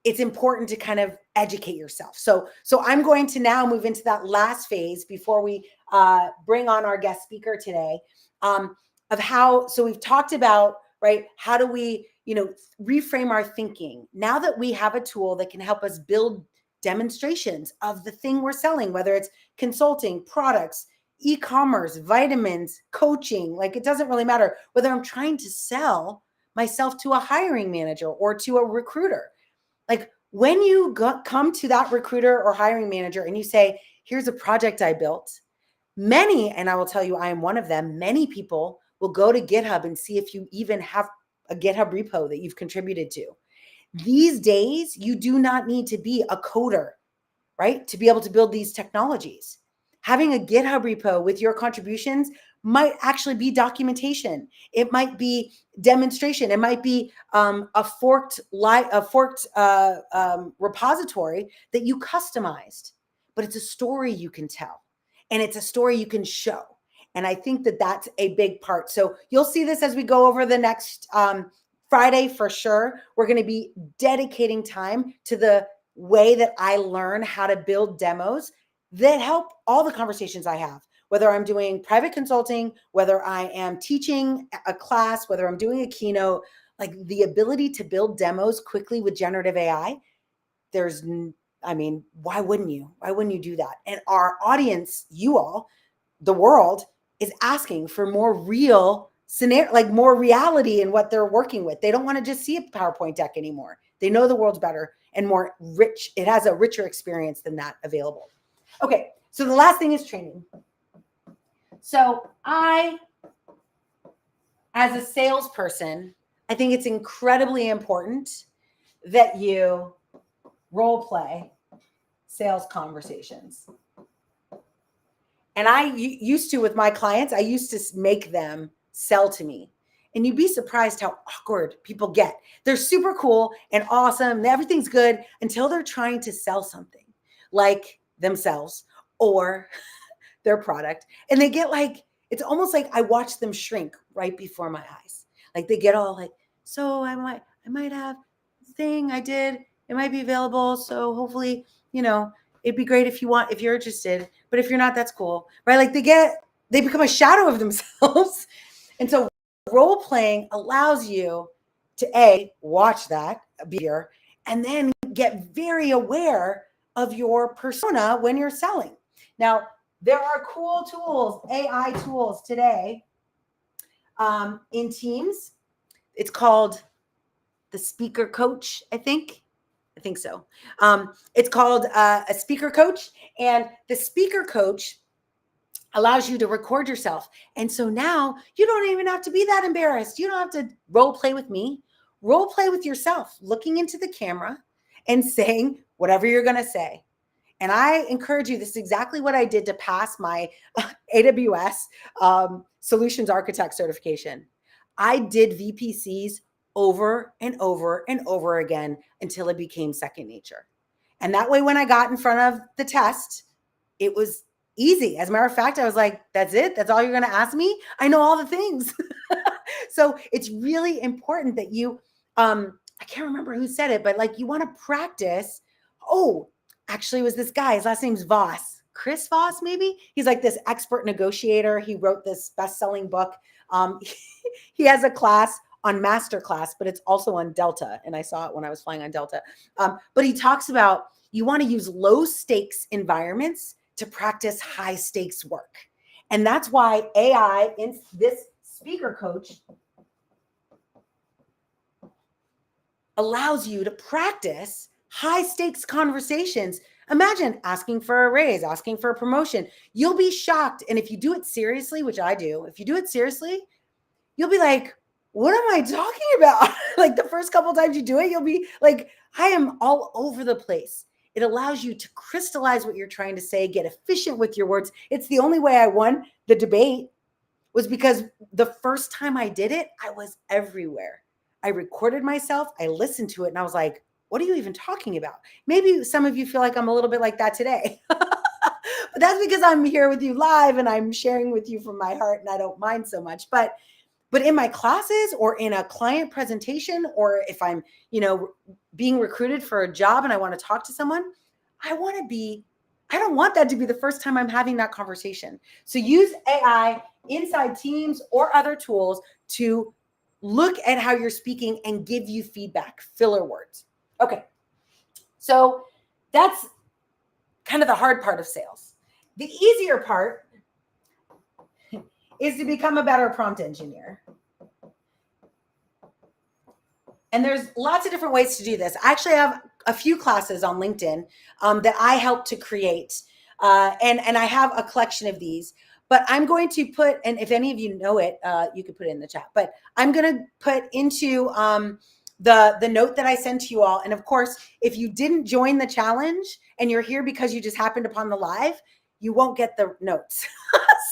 it's important to kind of educate yourself. So I'm going to now move into that last phase before we bring on our guest speaker today, of how, so we've talked about, right, how do we, reframe our thinking now that we have a tool that can help us build demonstrations of the thing we're selling, whether it's consulting, products, e-commerce, vitamins, coaching. Like, it doesn't really matter whether I'm trying to sell myself to a hiring manager or to a recruiter. Like, when you come to that recruiter or hiring manager and you say, here's a project I built, many, and I will tell you, I am one of them, many people will go to GitHub and see if you even have a GitHub repo that you've contributed to. These days, you do not need to be a coder, right, to be able to build these technologies. Having a GitHub repo with your contributions might actually be documentation. It might be demonstration. It might be a forked repository that you customized, but it's a story you can tell, and it's a story you can show. And I think that that's a big part. So you'll see this as we go over the next Friday for sure. We're going to be dedicating time to the way that I learn how to build demos that help all the conversations I have, whether I'm doing private consulting, whether I am teaching a class, whether I'm doing a keynote. Like, the ability to build demos quickly with generative AI, why wouldn't you? Why wouldn't you do that? And our audience, you all, the world, is asking for more real scenario, like more reality in what they're working with. They don't want to just see a PowerPoint deck anymore. They know the world's better and more rich. It has a richer experience than that available. Okay, so the last thing is training. So I, as a salesperson, I think it's incredibly important that you role play sales conversations. And I used to, with my clients, I used to make them sell to me. And you'd be surprised how awkward people get. They're super cool and awesome and everything's good until they're trying to sell something like themselves or their product. And they get like, it's almost like I watch them shrink right before my eyes. Like, they get all like, so I might have this thing I did. It might be available. So hopefully, it'd be great if you're interested, but if you're not, that's cool. Right? Like, they become a shadow of themselves. And so role playing allows you to watch that behavior and then get very aware of your persona when you're selling. Now, there are cool tools, AI tools today in Teams. It's called the Speaker Coach, I think so. It's called a Speaker Coach, and the Speaker Coach allows you to record yourself. And so now you don't even have to be that embarrassed. You don't have to role play with me. Role play with yourself, looking into the camera and saying whatever you're going to say. And I encourage you, this is exactly what I did to pass my AWS Solutions Architect certification. I did VPCs over and over and over again until it became second nature. And that way, when I got in front of the test, it was easy. As a matter of fact, I was like, that's it? That's all you're going to ask me? I know all the things. So it's really important that you, I can't remember who said it, but like you want to practice. Oh, actually, it was this guy. His last name's Voss. Chris Voss, maybe? He's like this expert negotiator. He wrote this best-selling book. He has a class on Masterclass, but it's also on Delta. And I saw it when I was flying on Delta. But he talks about you want to use low stakes environments to practice high stakes work. And that's why AI in this speaker coach allows you to practice high stakes conversations. Imagine asking for a raise, asking for a promotion. You'll be shocked. And if you do it seriously, which I do, if you do it seriously, you'll be like, what am I talking about? Like the first couple of times you do it, you'll be like, I am all over the place. It allows you to crystallize what you're trying to say, get efficient with your words. It's the only way I won the debate was because the first time I did it, I was everywhere. I recorded myself, I listened to it, and I was like, what are you even talking about? Maybe some of you feel like I'm a little bit like that today. But that's because I'm here with you live and I'm sharing with you from my heart and I don't mind so much. But in my classes or in a client presentation, or if I'm, being recruited for a job and I want to talk to someone, I don't want that to be the first time I'm having that conversation. So use AI inside Teams or other tools to look at how you're speaking and give you feedback, filler words. Okay. So that's kind of the hard part of sales. The easier part is to become a better prompt engineer. And there's lots of different ways to do this. I actually have a few classes on LinkedIn that I helped to create. And I have a collection of these. But I'm going to put, and if any of you know it, you could put it in the chat. But I'm going to put into the note that I sent to you all. And of course, if you didn't join the challenge and you're here because you just happened upon the live, you won't get the notes.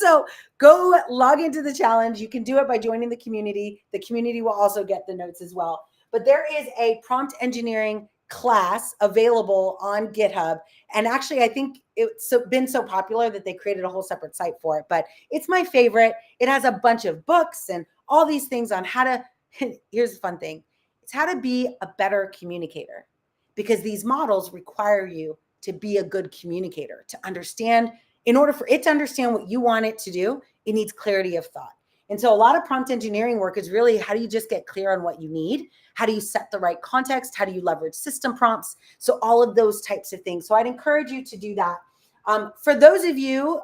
So go log into the challenge. You can do it by joining the community. The community will also get the notes as well. But there is a prompt engineering class available on GitHub. And actually, I think it's been so popular that they created a whole separate site for it. But it's my favorite. It has a bunch of books and all these things on how to, here's the fun thing. It's how to be a better communicator, because these models require you to be a good communicator, to understand. In order for it to understand what you want it to do, it needs clarity of thought. And so a lot of prompt engineering work is really, how do you just get clear on what you need? How do you set the right context? How do you leverage system prompts? So all of those types of things. So I'd encourage you to do that. For those of you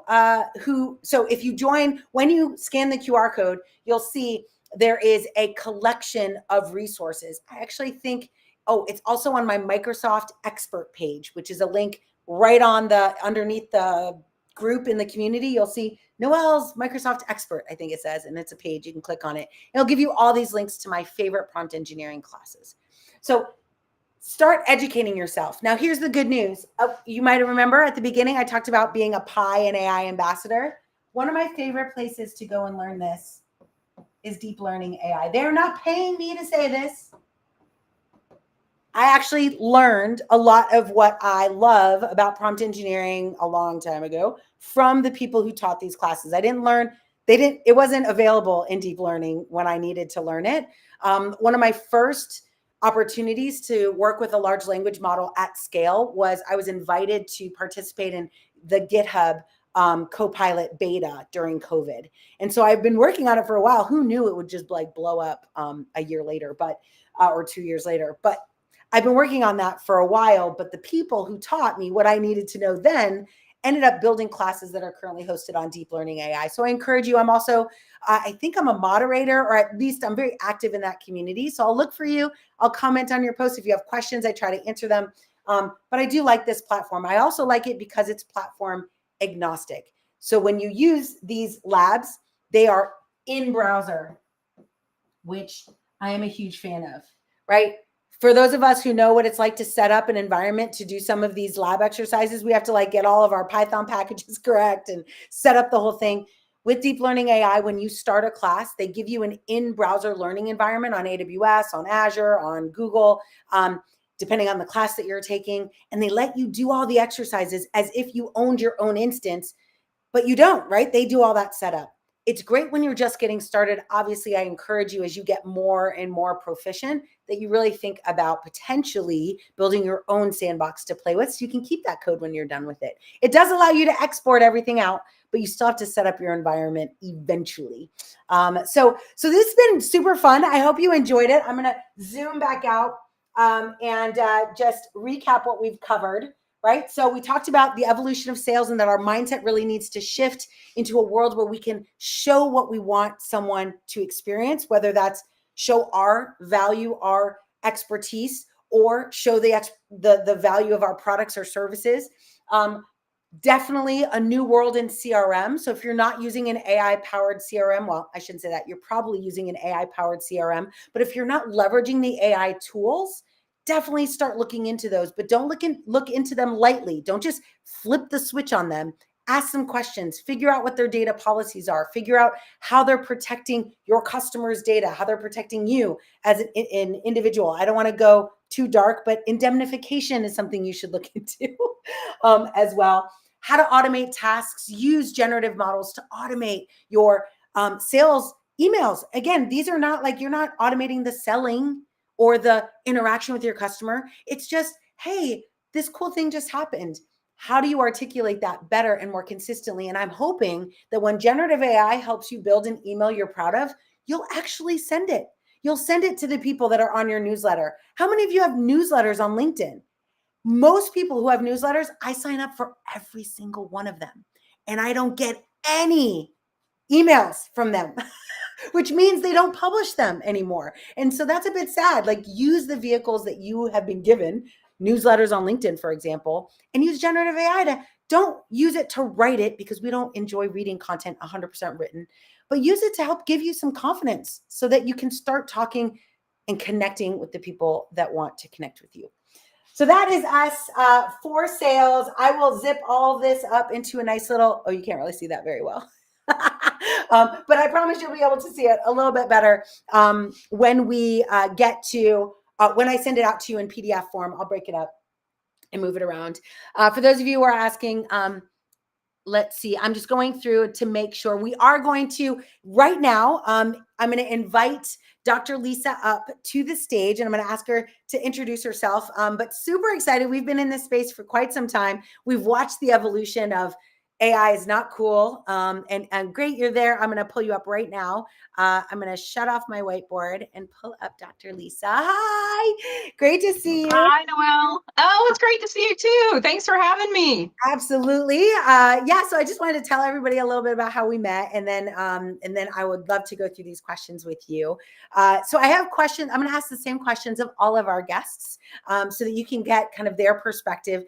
so if you join, when you scan the QR code, you'll see there is a collection of resources. I actually think, it's also on my Microsoft expert page, which is a link right on underneath the group in the community. You'll see Noelle's Microsoft expert, I think it says, and it's a page. You can click on it. It'll give you all these links to my favorite prompt engineering classes. So start educating yourself. Now, here's the good news. You might remember at the beginning, I talked about being a Pi and AI ambassador. One of my favorite places to go and learn this is Deep Learning AI. They're not paying me to say this. I actually learned a lot of what I love about prompt engineering a long time ago from the people who taught these classes. It wasn't available in Deep Learning when I needed to learn it. One of my first opportunities to work with a large language model at scale was I was invited to participate in the GitHub Copilot beta during COVID. And so I've been working on it for a while. Who knew it would just like blow up a year later, or 2 years later. But I've been working on that for a while, but the people who taught me what I needed to know then ended up building classes that are currently hosted on Deep Learning AI. So I encourage you. I'm also, I think I'm a moderator, or at least I'm very active in that community. So I'll look for you. I'll comment on your posts. If you have questions, I try to answer them. But I do like this platform. I also like it because it's platform agnostic. So when you use these labs, they are in browser, which I am a huge fan of, right? For those of us who know what it's like to set up an environment to do some of these lab exercises, we have to like get all of our Python packages correct and set up the whole thing. With Deep Learning AI, when you start a class, they give you an in-browser learning environment on AWS, on Azure, on Google, depending on the class that you're taking. And they let you do all the exercises as if you owned your own instance, but you don't, right? They do all that setup. It's great when you're just getting started. Obviously, I encourage you as you get more and more proficient that you really think about potentially building your own sandbox to play with so you can keep that code when you're done with it. It does allow you to export everything out, but you still have to set up your environment eventually. So this has been super fun. I hope you enjoyed it. I'm going to zoom back out and just recap what we've covered. Right? So we talked about the evolution of sales and that our mindset really needs to shift into a world where we can show what we want someone to experience, whether that's show our value, our expertise, or show the value of our products or services. Definitely a new world in CRM. So if you're not using an AI-powered CRM, well, I shouldn't say that. You're probably using an AI-powered CRM. But if you're not leveraging the AI tools, definitely start looking into those, but don't look into them lightly. Don't just flip the switch on them. Ask some questions, figure out what their data policies are, figure out how they're protecting your customers' data, how they're protecting you as an individual. I don't want to go too dark, but indemnification is something you should look into as well. How to automate tasks, use generative models to automate your sales emails. Again, these are not like you're not automating the selling or the interaction with your customer. It's just, hey, this cool thing just happened. How do you articulate that better and more consistently? And I'm hoping that when generative AI helps you build an email you're proud of, you'll actually send it. You'll send it to the people that are on your newsletter. How many of you have newsletters on LinkedIn? Most people who have newsletters, I sign up for every single one of them. And I don't get any emails from them. Which means they don't publish them anymore. And so that's a bit sad. Like use the vehicles that you have been given, newsletters on LinkedIn, for example, and use generative AI to don't use it to write it because we don't enjoy reading content 100% written, but use it to help give you some confidence so that you can start talking and connecting with the people that want to connect with you. So that is us for sales. I will zip all this up into a nice little, oh, you can't really see that very well. But I promise you'll be able to see it a little bit better when we get to, when I send it out to you in PDF form. I'll break it up and move it around. For those of you who are asking, let's see, I'm just going through to make sure we are going to, right now, I'm going to invite Dr. Lisa up to the stage and I'm going to ask her to introduce herself. But super excited. We've been in this space for quite some time. We've watched the evolution of AI is not cool. And great, you're there. I'm going to pull you up right now. I'm going to shut off my whiteboard and pull up Dr. Lisa. Hi, great to see you. Hi, Noelle. Oh, it's great to see you too. Thanks for having me. Absolutely. Yeah. So I just wanted to tell everybody a little bit about how we met, and then I would love to go through these questions with you. So I have questions. I'm going to ask the same questions of all of our guests, so that you can get kind of their perspective.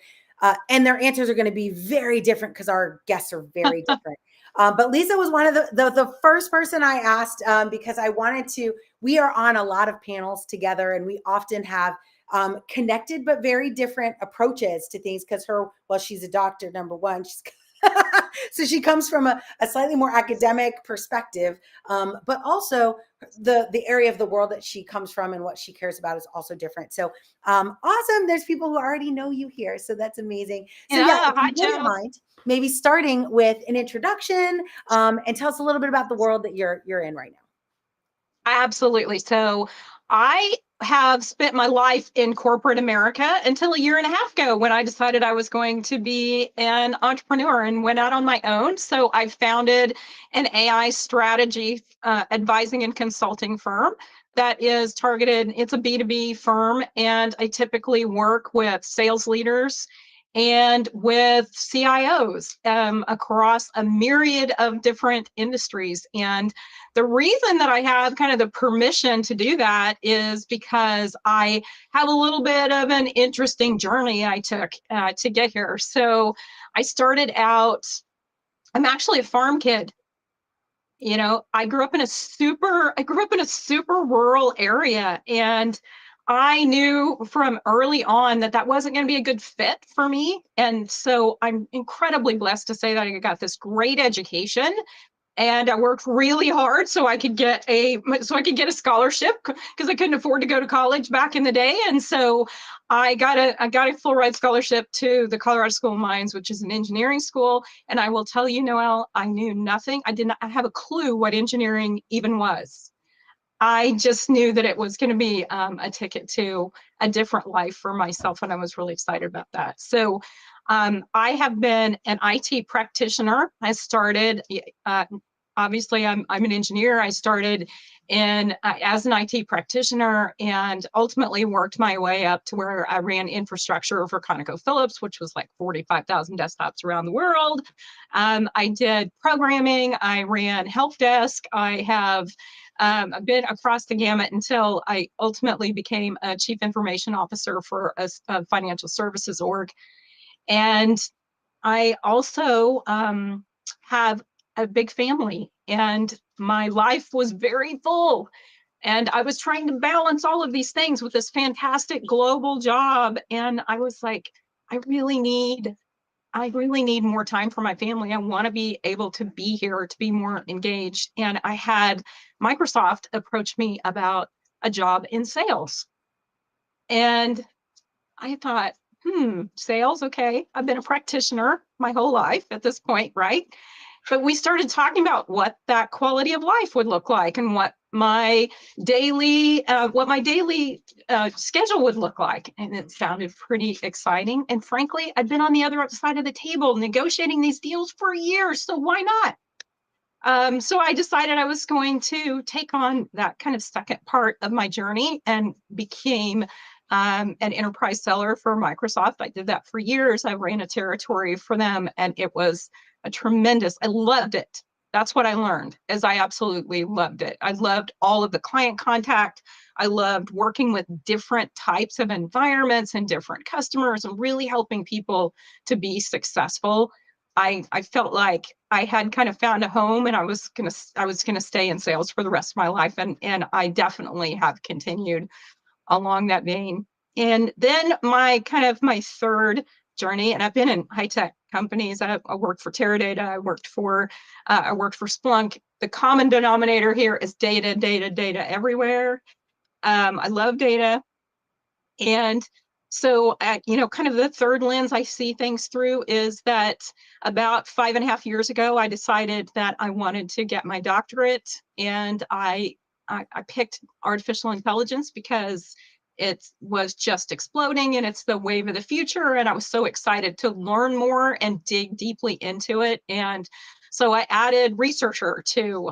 And their answers are going to be very different because our guests are very different. But Lisa was one of the first person I asked because I wanted to, we are on a lot of panels together and we often have connected but very different approaches to things because she's a doctor, number one. So she comes from a slightly more academic perspective, but also the area of the world that she comes from and what she cares about is also different. So awesome. There's people who already know you here. So that's amazing. So yeah, Hi, if you don't Joe. mind, maybe starting with an introduction and tell us a little bit about the world that you're in right now. Absolutely. So I have spent my life in corporate America until a year and a half ago when I decided I was going to be an entrepreneur and went out on my own. So I founded an AI strategy advising and consulting firm that is targeted. It's a B2B firm, and I typically work with sales leaders and with CIOs across a myriad of different industries. And the reason that I have kind of the permission to do that is because I have a little bit of an interesting journey I took to get here. So I started out, I'm actually a farm kid. You know, I grew up in a super rural area, and I knew from early on that that wasn't going to be a good fit for me. And so I'm incredibly blessed to say that I got this great education and I worked really hard so I could get a scholarship because I couldn't afford to go to college back in the day. And so I got a full ride scholarship to the Colorado School of Mines, which is an engineering school. And I will tell you, Noelle, I knew nothing. I did not have a clue what engineering even was. I just knew that it was going to be a ticket to a different life for myself, and I was really excited about that. So I have been an IT practitioner. I started, obviously, I'm an engineer. I started in as an IT practitioner and ultimately worked my way up to where I ran infrastructure for ConocoPhillips, which was like 45,000 desktops around the world. I did programming. I ran help desk. I have a bit across the gamut until I ultimately became a chief information officer for a financial services org. And I also have a big family, and my life was very full. And I was trying to balance all of these things with this fantastic global job. And I was like, I really need I really need more time for my family. I want to be able to be here, to be more engaged. And I had Microsoft approach me about a job in sales. And I thought, sales, okay. I've been a practitioner my whole life at this point, right? But we started talking about what that quality of life would look like and what my daily schedule would look like. And it sounded pretty exciting. And frankly, I've been on the other side of the table negotiating these deals for years. So why not? So I decided I was going to take on that kind of second part of my journey and became an enterprise seller for Microsoft. I did that for years. I ran a territory for them, and it was I loved it. That's what I learned, is I absolutely loved it. I loved all of the client contact. I loved working with different types of environments and different customers and really helping people to be successful. I felt like I had kind of found a home, and I was gonna stay in sales for the rest of my life, and I definitely have continued along that vein. And then my third journey, and I've been in high tech companies. I worked for Teradata. I worked for Splunk. The common denominator here is data, data, data everywhere. I love data. And so, kind of the third lens I see things through is that about 5.5 years ago, I decided that I wanted to get my doctorate, and I picked artificial intelligence because it was just exploding and it's the wave of the future. And I was so excited to learn more and dig deeply into it. And so I added researcher to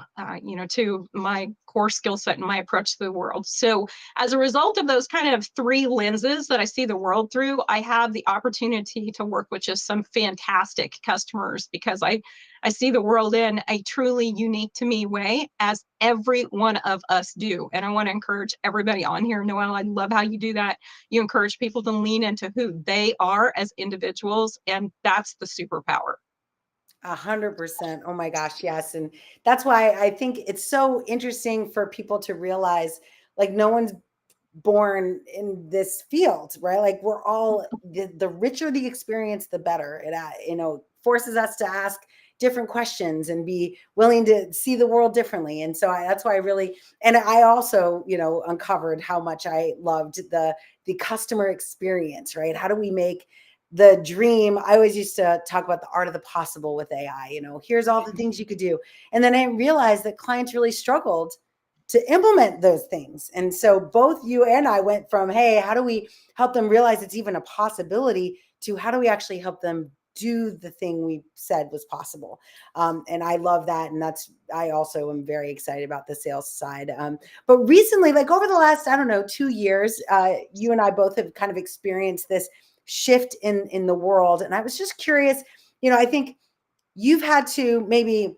my core skill set and my approach to the world. So as a result of those kind of three lenses that I see the world through, I have the opportunity to work with just some fantastic customers because I see the world in a truly unique to me way, as every one of us do. And I want to encourage everybody on here. Noelle, I love how you do that. You encourage people to lean into who they are as individuals, and that's the superpower. 100%. Oh my gosh, yes. And that's why I think it's so interesting for people to realize like no one's born in this field, right? Like we're all the richer the experience, the better. It forces us to ask different questions and be willing to see the world differently. And so that's why I really, and I also, uncovered how much I loved the customer experience, right? How do we make the dream? I always used to talk about the art of the possible with AI. Here's all the things you could do. And then I realized that clients really struggled to implement those things. And so both you and I went from, hey, how do we help them realize it's even a possibility, to how do we actually help them do the thing we said was possible? And I love that. And I also am very excited about the sales side. But recently, like over the last, I don't know, 2 years, you and I both have kind of experienced this shift in the world. And I was just curious, I think you've had to maybe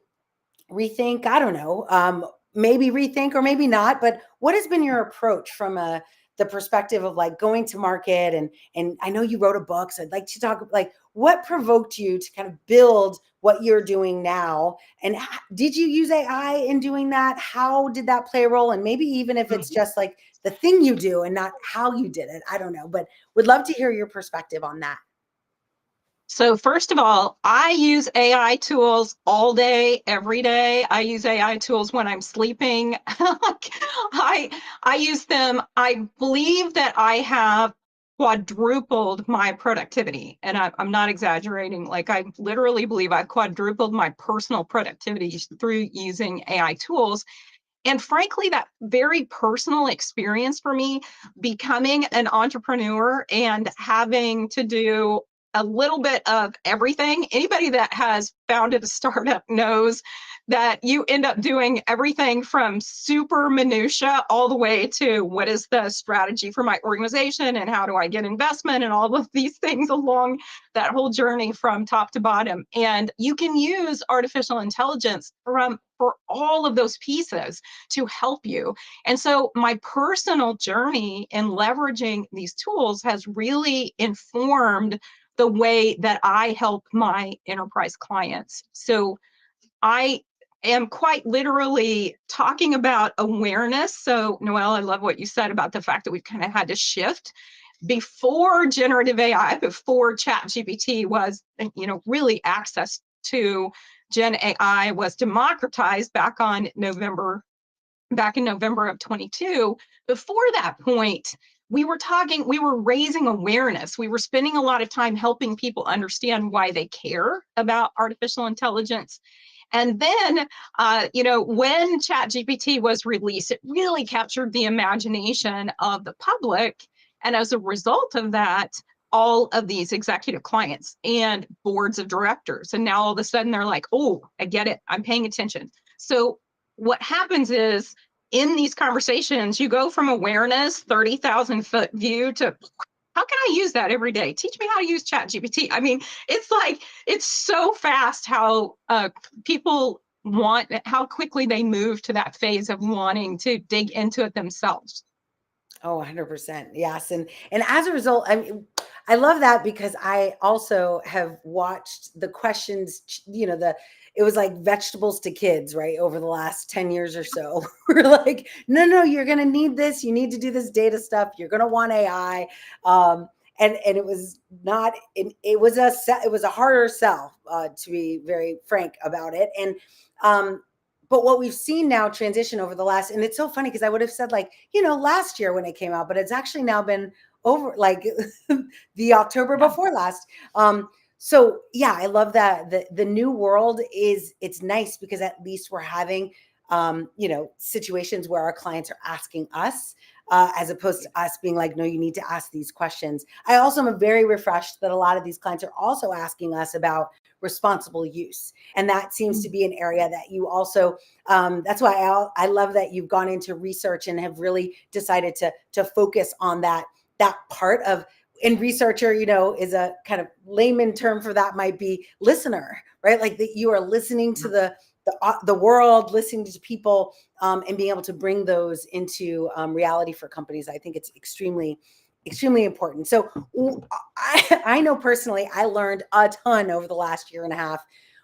rethink, I don't know, maybe rethink or maybe not, but what has been your approach from the perspective of like going to market, and I know you wrote a book, so I'd like to talk like what provoked you to kind of build what you're doing now, and did you use AI in doing that? How did that play a role? And maybe even if it's just like the thing you do and not how you did it, I don't know, but would love to hear your perspective on that. So first of all, I use AI tools all day, every day. I use AI tools when I'm sleeping. I use them. I believe that I have quadrupled my productivity, and I'm not exaggerating. Like I literally believe I've quadrupled my personal productivity through using AI tools. And frankly, that very personal experience for me, becoming an entrepreneur and having to do a little bit of everything. Anybody that has founded a startup knows that you end up doing everything from super minutia all the way to what is the strategy for my organization and how do I get investment and all of these things along that whole journey from top to bottom. And you can use artificial intelligence for all of those pieces to help you. And so my personal journey in leveraging these tools has really informed the way that I help my enterprise clients. So I am quite literally talking about awareness. So Noelle, I love what you said about the fact that we've kind of had to shift. Before generative AI, before ChatGPT was, really access to Gen AI was democratized back in November of 22. Before that point, we were raising awareness. We were spending a lot of time helping people understand why they care about artificial intelligence. And then, when ChatGPT was released, it really captured the imagination of the public. And as a result of that, all of these executive clients and boards of directors. And now all of a sudden they're like, oh, I get it. I'm paying attention. So what happens is in these conversations, you go from awareness, 30,000 foot view to how can I use that every day? Teach me how to use ChatGPT. I mean, it's so fast how how quickly they move to that phase of wanting to dig into it themselves. Oh, 100%. Yes. And as a result, I love that because I also have watched the questions, it was like vegetables to kids, right? Over the last 10 years or so. We're like, no, you're going to need this. You need to do this data stuff. You're going to want AI. And it was not, it was a harder sell, to be very frank about it. And, but what we've seen now transition over the last, and it's so funny because I would have said like, last year when it came out, but it's actually now been over like the October before last. So yeah, I love that the new world it's nice because at least we're having, situations where our clients are asking us, as opposed to us being like, no, you need to ask these questions. I also am very refreshed that a lot of these clients are also asking us about responsible use. And that seems to be an area that you also, that's why I love that you've gone into research and have really decided to focus on that part of, and researcher, is a kind of layman term for that might be listener, right? Like that you are listening to the world, listening to people, and being able to bring those into reality for companies. I think it's extremely important. So I know personally, I learned a ton over the last year and a half.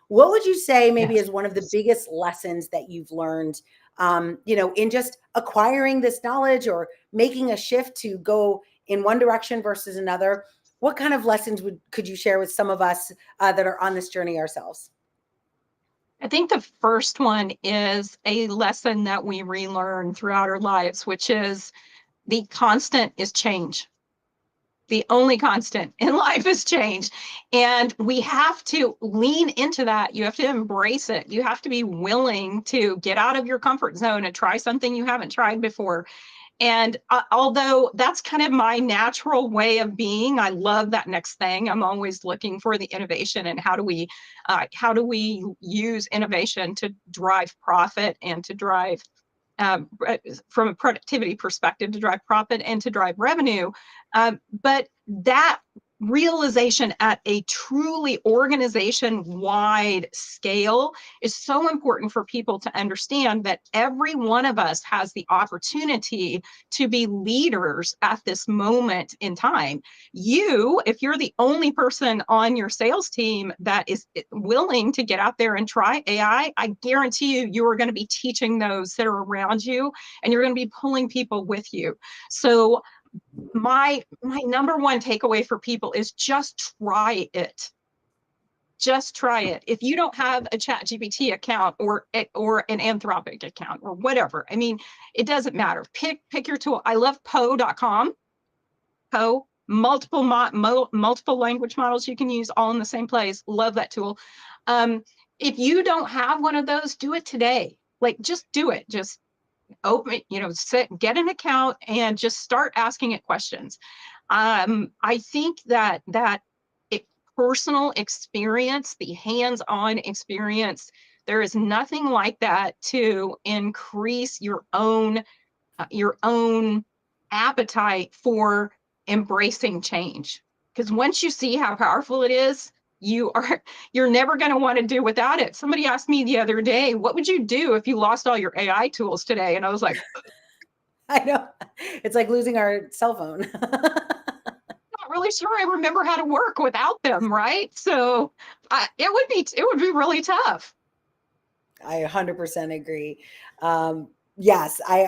What would you say maybe is one of the biggest lessons that you've learned, in just acquiring this knowledge or making a shift to go in one direction versus another? What kind of lessons could you share with some of us that are on this journey ourselves? I think the first one is a lesson that we relearn throughout our lives, which is the constant is change. The only constant in life is change. And we have to lean into that. You have to embrace it. You have to be willing to get out of your comfort zone and try something you haven't tried before. And although that's kind of my natural way of being, I love that next thing. I'm always looking for the innovation and how do we use innovation to drive profit and to drive from a productivity perspective to drive profit and to drive revenue. But that realization at a truly organization-wide scale is so important for people to understand that every one of us has the opportunity to be leaders at this moment in time. You, if you're the only person on your sales team that is willing to get out there and try AI, I guarantee you, you are going to be teaching those that are around you, and you're going to be pulling people with you. So my number one takeaway for people is just try it. Just try it. If you don't have a ChatGPT account or an Anthropic account or whatever, I mean, it doesn't matter. Pick your tool. I love Poe.com. Poe, multiple language models you can use all in the same place. Love that tool. If you don't have one of those, do it today. Like, just do it. Just open, get an account and just start asking it questions. I think that personal experience, the hands-on experience, there is nothing like that to increase your own appetite for embracing change. Because once you see how powerful it is, you're never going to want to do without it. Somebody asked me the other day, what would you do if you lost all your AI tools today? And I was like, I know. It's like losing our cell phone. not really sure I remember how to work without them, right? So it would be really tough. I 100% agree. Yes, I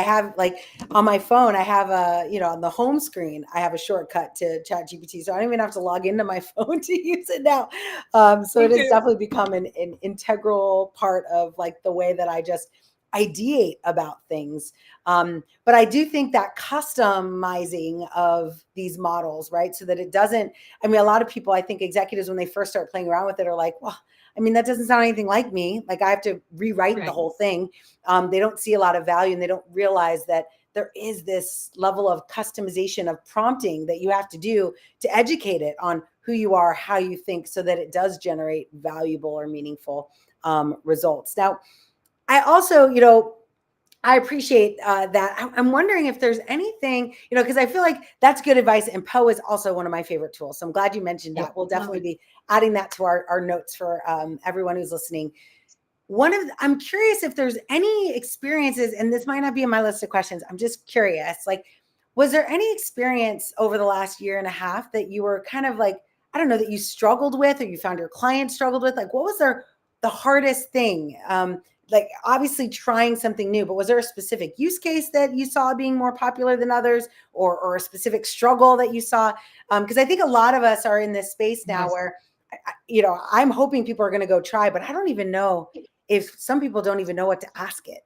have, like, on my phone, I have on the home screen, I have a shortcut to ChatGPT. So I don't even have to log into my phone to use it now. So it has definitely become an integral part of, like, the way that I just ideate about things. But I do think that customizing of these models, right? So that it doesn't, I mean, a lot of people, I think executives, when they first start playing around with it, are like, well, I mean, that doesn't sound anything like me. Like, I have to rewrite the whole thing. They don't see a lot of value, and they don't realize that there is this level of customization of prompting that you have to do to educate it on who you are, how you think, so that it does generate valuable or meaningful results. Now, I also, I appreciate that. I'm wondering if there's anything, because I feel like that's good advice. And Poe is also one of my favorite tools. So I'm glad you mentioned that. We'll definitely be adding that to our notes for everyone who's listening. I'm curious if there's any experiences, and this might not be in my list of questions. I'm just curious, like, was there any experience over the last year and a half that you were kind of like, I don't know, that you struggled with, or you found your clients struggled with? Like, what was the hardest thing? Like, obviously trying something new, but was there a specific use case that you saw being more popular than others, or a specific struggle that you saw? Because I think a lot of us are in this space now where, I'm hoping people are going to go try, but I don't even know if some people don't even know what to ask it.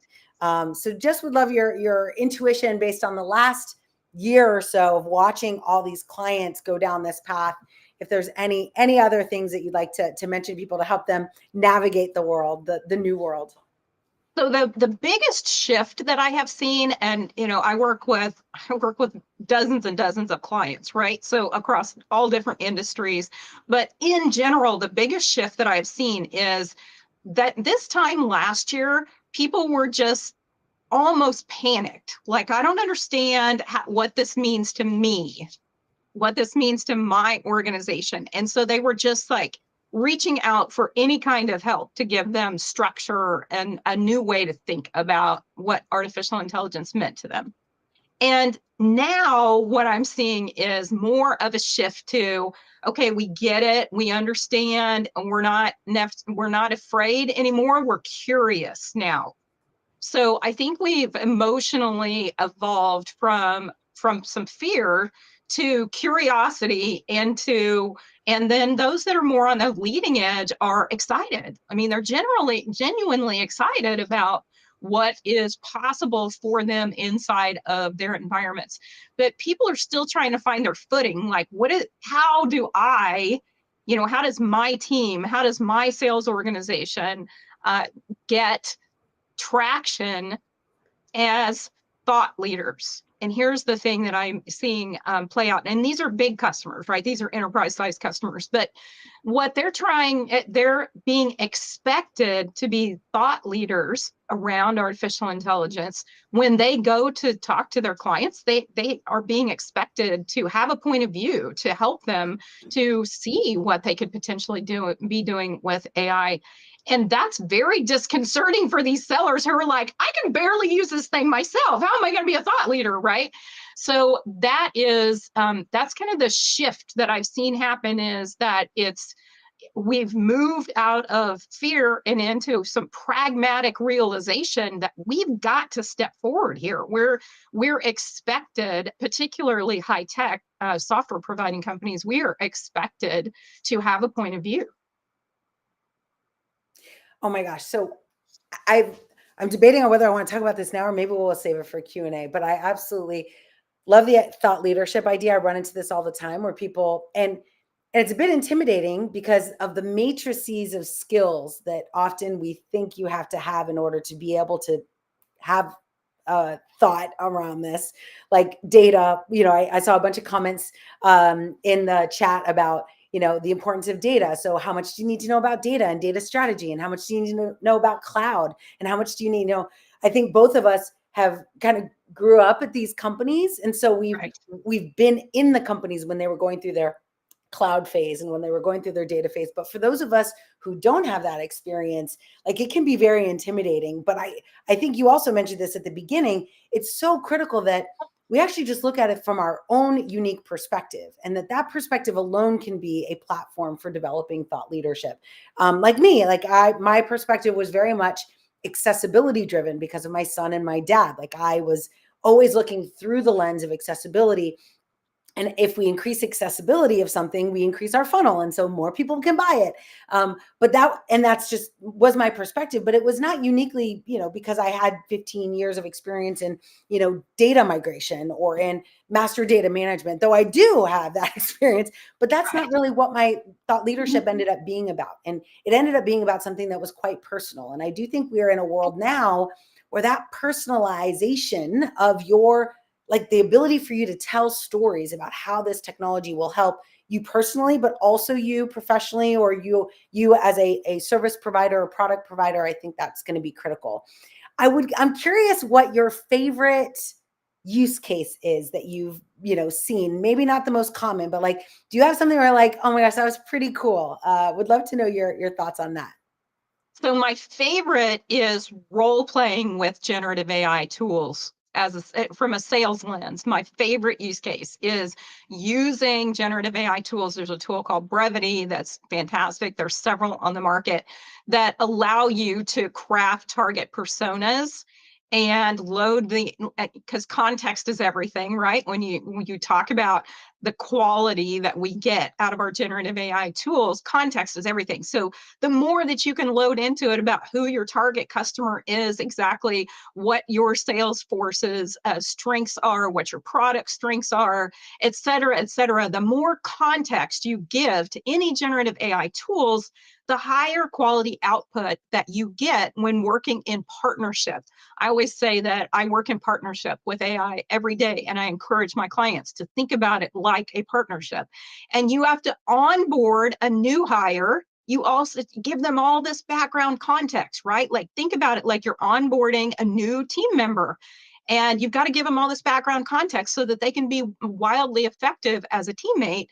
So just would love your intuition based on the last year or so of watching all these clients go down this path. If there's any other things that you'd like to mention to people to help them navigate the world, the new world. So the biggest shift that I have seen, and I work with dozens and dozens of clients, right? So across all different industries, but in general, the biggest shift that I've seen is that this time last year, people were just almost panicked. Like, I don't understand what this means to me, what this means to my organization. And so they were just like reaching out for any kind of help to give them structure and a new way to think about what artificial intelligence meant to them. And now what I'm seeing is more of a shift to, okay, we get it, we understand, and we're not afraid anymore. We're curious now. So I think we've emotionally evolved from some fear to curiosity, and then those that are more on the leading edge are excited. I mean, they're genuinely excited about what is possible for them inside of their environments. But people are still trying to find their footing. Like, how does my team, how does my sales organization get traction as thought leaders. And here's the thing that I'm seeing play out. And these are big customers, right? These are enterprise sized customers. But what they're being expected to be thought leaders around artificial intelligence. When they go to talk to their clients, they are being expected to have a point of view to help them to see what they could potentially be doing with AI. And that's very disconcerting for these sellers who are like, I can barely use this thing myself. How am I going to be a thought leader, right? So that is that's kind of the shift that I've seen happen, is that we've moved out of fear and into some pragmatic realization that we've got to step forward here. We're expected, particularly high tech software providing companies, we are expected to have a point of view. Oh my gosh. So I'm debating on whether I want to talk about this now or maybe we'll save it for Q&A, but I absolutely love the thought leadership idea. I run into this all the time where people, and it's a bit intimidating because of the matrices of skills that often we think you have to have in order to be able to have thought around this, like data. I saw a bunch of comments in the chat about, the importance of data. So how much do you need to know about data and data strategy? And how much do you need to know about cloud? And how much do you need to know? I think both of us have kind of grew up at these companies. And so we've been in the companies when they were going through their cloud phase and when they were going through their data phase. But for those of us who don't have that experience, like, it can be very intimidating. But I think you also mentioned this at the beginning. It's so critical that we actually just look at it from our own unique perspective, and that perspective alone can be a platform for developing thought leadership. Like me, my perspective was very much accessibility driven because of my son and my dad. Like, I was always looking through the lens of accessibility. And if we increase accessibility of something, we increase our funnel. And so more people can buy it. That's just was my perspective, but it was not uniquely, because I had 15 years of experience in, data migration or in master data management, though I do have that experience, but that's not really what my thought leadership ended up being about. And it ended up being about something that was quite personal. And I do think we are in a world now where that personalization of the ability for you to tell stories about how this technology will help you personally, but also you professionally, or you as a service provider or product provider, I think that's going to be critical. I'm curious what your favorite use case is that you've, seen, maybe not the most common, but do you have something where oh my gosh, that was pretty cool? Would love to know your thoughts on that. So my favorite is role playing with generative AI tools. From a sales lens, my favorite use case is using generative AI tools. There's a tool called Brevity that's fantastic. There's several on the market that allow you to craft target personas and load because context is everything, right? When you talk about the quality that we get out of our generative AI tools, context is everything. So the more that you can load into it about who your target customer is, exactly what your sales force's strengths are, what your product strengths are, et cetera, the more context you give to any generative AI tools, the higher quality output that you get when working in partnership. I always say that I work in partnership with AI every day, and I encourage my clients to think about it like a partnership. And you have to onboard a new hire. You also give them all this background context, right? Like, think about it like you're onboarding a new team member. And you've got to give them all this background context so that they can be wildly effective as a teammate.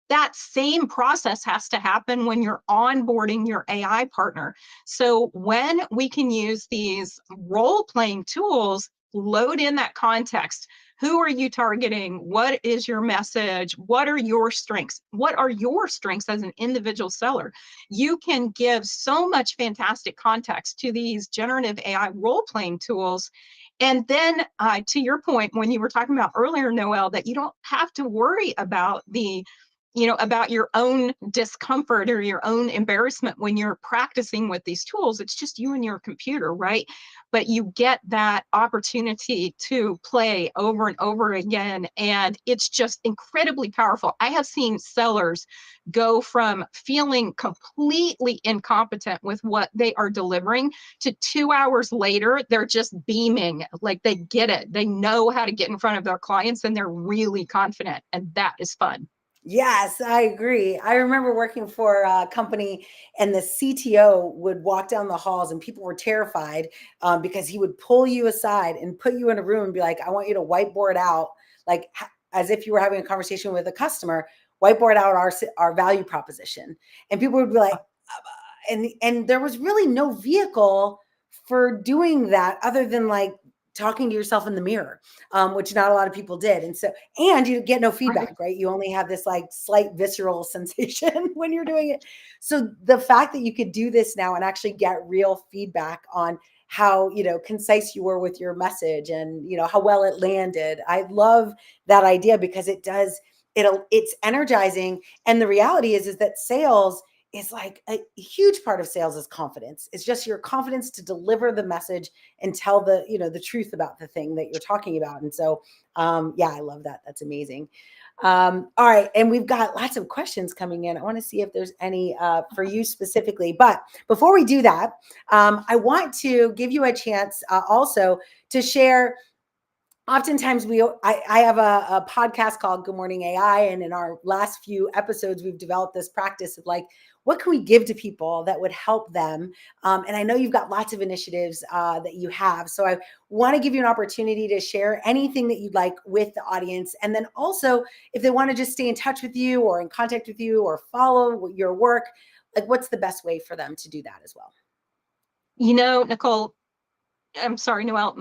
That same process has to happen when you're onboarding your AI partner. So when we can use these role-playing tools, load in that context. Who are you targeting? What is your message? What are your strengths? What are your strengths as an individual seller? You can give so much fantastic context to these generative AI role-playing tools. And then to your point, when you were talking about earlier, Noelle, that you don't have to worry about the about your own discomfort or your own embarrassment when you're practicing with these tools. It's just you and your computer, right? But you get that opportunity to play over and over again. And it's just incredibly powerful. I have seen sellers go from feeling completely incompetent with what they are delivering to 2 hours later, they're just beaming, like they get it. They know how to get in front of their clients and they're really confident. And that is fun. Yes, I agree. I remember working for a company, and the CTO would walk down the halls, and people were terrified because he would pull you aside and put you in a room and be like, "I want you to whiteboard out, like as if you were having a conversation with a customer, whiteboard out our value proposition." And people would be like, and there was really no vehicle for doing that other than like talking to yourself in the mirror, which not a lot of people did. And so, and you get no Right. feedback, right? You only have this like slight visceral sensation when you're doing it. So the fact that you could do this now and actually get real feedback on how, concise you were with your message and, how well it landed. I love that idea because it's energizing. And the reality is that sales is like a huge part of sales is confidence. It's just your confidence to deliver the message and tell the truth about the thing that you're talking about. And so, yeah, I love that. That's amazing. All right. And we've got lots of questions coming in. I want to see if there's any for you specifically. But before we do that, I want to give you a chance also to share. Oftentimes I have a podcast called Good Morning AI. And in our last few episodes, we've developed this practice of like, what can we give to people that would help them? And I know you've got lots of initiatives that you have. So I want to give you an opportunity to share anything that you'd like with the audience. And then also, if they want to just stay in touch with you or in contact with you or follow your work, like what's the best way for them to do that as well? Nicole, I'm sorry, Noelle.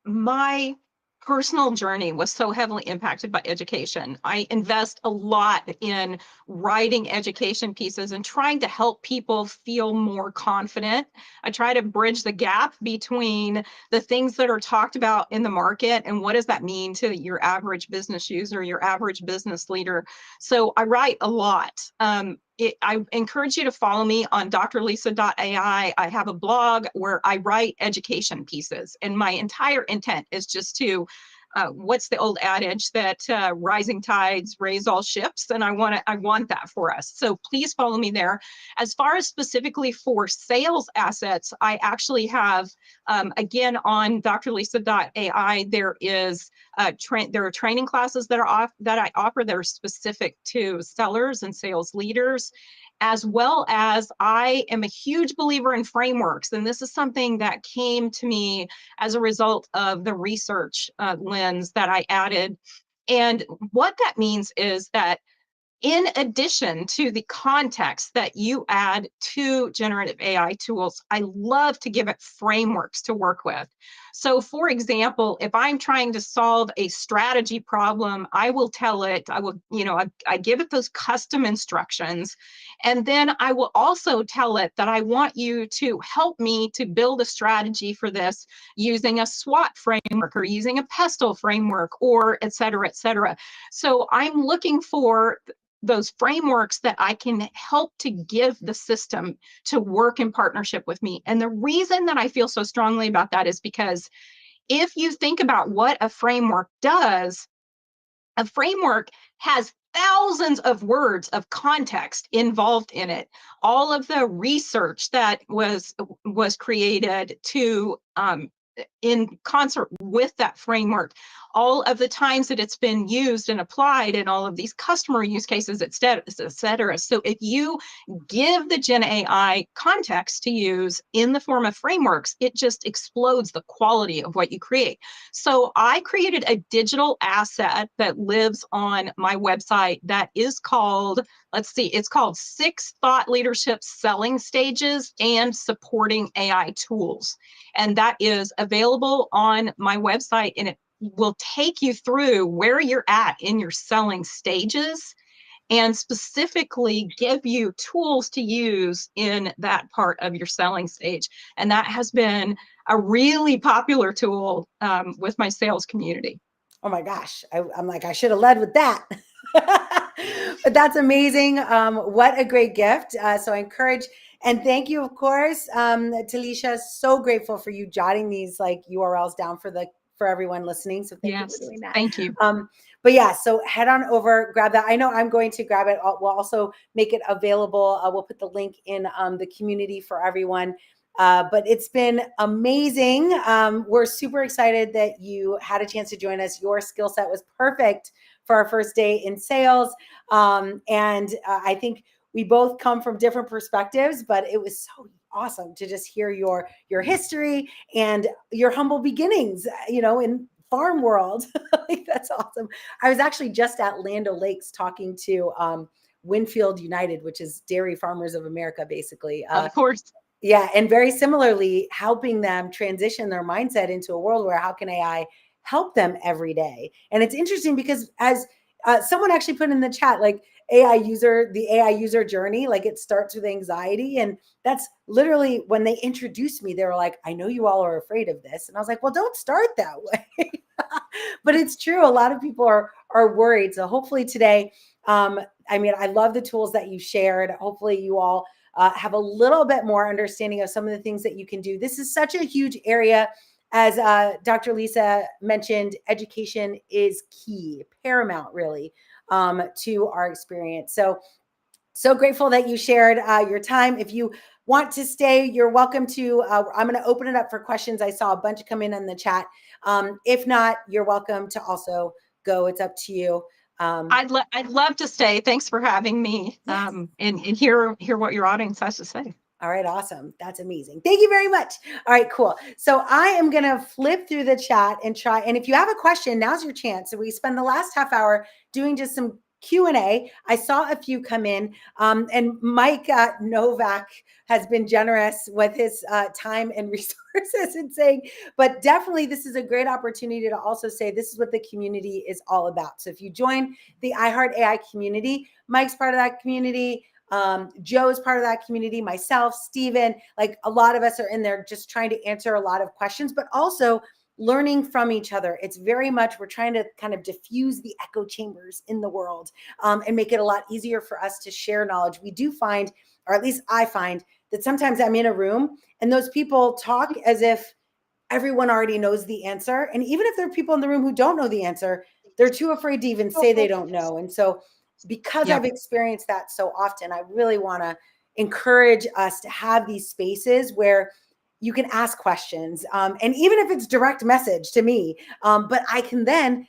My personal journey was so heavily impacted by education. I invest a lot in writing education pieces and trying to help people feel more confident. I try to bridge the gap between the things that are talked about in the market and what does that mean to your average business user, your average business leader. So I write a lot. I encourage you to follow me on drlisa.ai. I have a blog where I write education pieces, and my entire intent is just to what's the old adage that rising tides raise all ships, and I want that for us. So please follow me there. As far as specifically for sales assets, I actually have again on drlisa.ai there are training classes that I offer that are specific to sellers and sales leaders, as well as I am a huge believer in frameworks. And this is something that came to me as a result of the research lens that I added. And what that means is that in addition to the context that you add to generative AI tools, I love to give it frameworks to work with. So, for example, if I'm trying to solve a strategy problem, I will tell it, I give it those custom instructions. And then I will also tell it that I want you to help me to build a strategy for this using a SWOT framework or using a PESTLE framework or et cetera, et cetera. So I'm looking for those frameworks that I can help to give the system to work in partnership with me. And the reason that I feel so strongly about that is because if you think about what a framework does, a framework has thousands of words of context involved in it. All of the research that was created to in concert with that framework, all of the times that it's been used and applied in all of these customer use cases, et cetera. So if you give the Gen AI context to use in the form of frameworks, it just explodes the quality of what you create. So I created a digital asset that lives on my website that is called, it's called 6 Thought Leadership Selling Stages and Supporting AI Tools. And that is available on my website, and it will take you through where you're at in your selling stages and specifically give you tools to use in that part of your selling stage. And that has been a really popular tool with my sales community. Oh my gosh. I'm like, I should have led with that. But that's amazing. What a great gift. So I encourage and thank you, of course, Talisha. So grateful for you jotting these like URLs down for everyone listening. So thank you for Yes, doing that. thank you. But yeah, so head on over, grab that. I know I'm going to grab it. We'll also make it available. We'll put the link in the community for everyone. But it's been amazing. We're super excited that you had a chance to join us. Your skill set was perfect for our first day in sales. And I think we both come from different perspectives, but it was so awesome to just hear your history and your humble beginnings, in farm world. Like, that's awesome. I was actually just at Land O'Lakes talking to Winfield United, which is Dairy Farmers of America, basically. Of course. Yeah, and very similarly, helping them transition their mindset into a world where how can AI help them every day? And it's interesting because as someone actually put in the chat, like the AI user journey, like it starts with anxiety. And that's literally when they introduced me, they were like, I know you all are afraid of this. And I was like, well, don't start that way. But it's true. A lot of people are worried. So hopefully today, I love the tools that you shared. Hopefully you all have a little bit more understanding of some of the things that you can do. This is such a huge area. As Dr. Lisa mentioned, education is key, paramount, really, to our experience. So grateful that you shared your time. If you want to stay, you're welcome to. I'm going to open it up for questions. I saw a bunch come in the chat. If not, you're welcome to also go. It's up to you. I'd love to stay. Thanks for having me. Yes. And hear what your audience has to say. All right, awesome. That's amazing. Thank you very much. All right, cool. So I am going to flip through the chat and try. And if you have a question, now's your chance. So we spend the last half hour doing just some Q&A. I saw a few come in, and Mike Novak has been generous with his time and resources and saying, but definitely this is a great opportunity to also say this is what the community is all about. So if you join the iHeart AI community, Mike's part of that community. Joe's part of that community, myself, Stephen, like a lot of us are in there just trying to answer a lot of questions, but also learning from each other. It's very much, we're trying to kind of diffuse the echo chambers in the world and make it a lot easier for us to share knowledge. We do find, or at least I find, that sometimes I'm in a room and those people talk as if everyone already knows the answer. And even if there are people in the room who don't know the answer, they're too afraid to even say they don't know. And so because I've experienced that so often, I really want to encourage us to have these spaces where you can ask questions. And even if it's direct message to me, but I can then,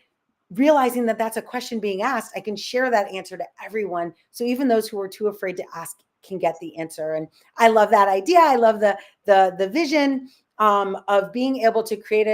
realizing that that's a question being asked, I can share that answer to everyone. So even those who are too afraid to ask can get the answer. And I love that idea. I love the vision of being able to create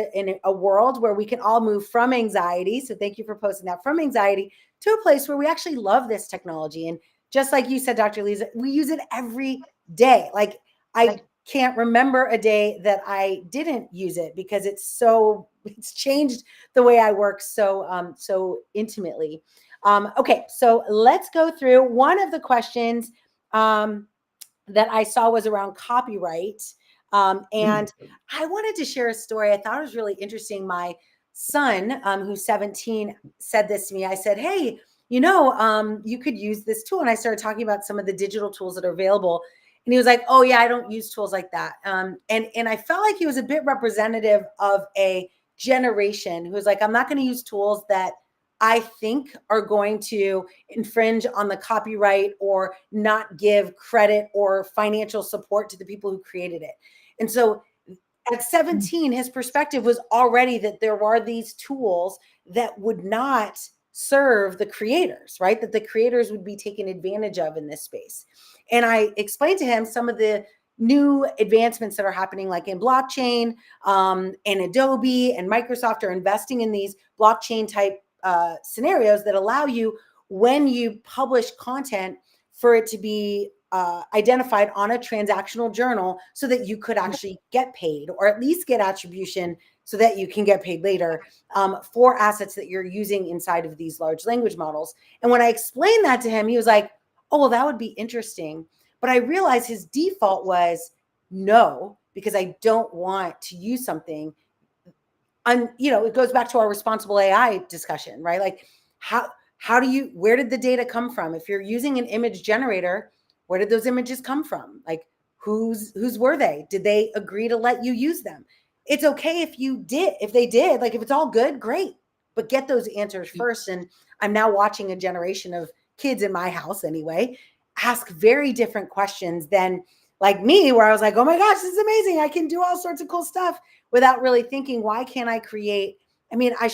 a world where we can all move from anxiety. So thank you for posting that, from anxiety to a place where we actually love this technology. And just like you said, Dr. Lisa, we use it every day. Like I can't remember a day that I didn't use it because it's changed the way I work so intimately. Okay, so let's go through one of the questions that I saw was around copyright. And I wanted to share a story. I thought it was really interesting. My son, who's 17, said this to me. I said, hey, you could use this tool. And I started talking about some of the digital tools that are available. And he was like, oh yeah, I don't use tools like that. And I felt like he was a bit representative of a generation who was like, I'm not going to use tools that I think are going to infringe on the copyright or not give credit or financial support to the people who created it. And so at 17, his perspective was already that there were these tools that would not serve the creators, right? That the creators would be taken advantage of in this space. And I explained to him some of the new advancements that are happening, like in blockchain, and Adobe and Microsoft are investing in these blockchain type scenarios that allow you, when you publish content, for it to be identified on a transactional journal so that you could actually get paid, or at least get attribution so that you can get paid later for assets that you're using inside of these large language models. And when I explained that to him, he was like, oh, well, that would be interesting. But I realized his default was no, because I don't want to use something. And, it goes back to our responsible AI discussion, right? Like how where did the data come from? If you're using an image generator, where did those images come from? Like whose were they? Did they agree to let you use them? It's okay if they did, like if it's all good, great. But get those answers first. And I'm now watching a generation of kids in my house anyway, ask very different questions than like me, where I was like, oh my gosh, this is amazing. I can do all sorts of cool stuff without really thinking, why can't I create? I mean, I'll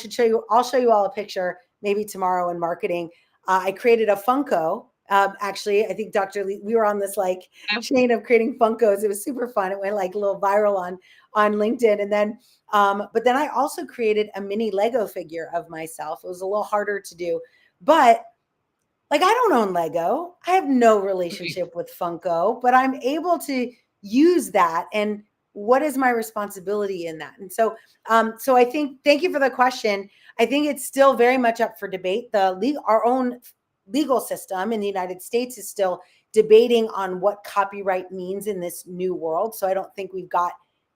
show you all a picture maybe tomorrow in marketing. I created a Funko. Actually, I think Dr. Lee, we were on this like chain of creating Funkos. It was super fun. It went like a little viral on LinkedIn. And then, but then I also created a mini Lego figure of myself. It was a little harder to do, but like I don't own Lego. I have no relationship with Funko, but I'm able to use that. And what is my responsibility in that? And so, so I think, thank you for the question. I think it's still very much up for debate. Our own legal system in the United States is still debating on what copyright means in this new world. So I don't think we've got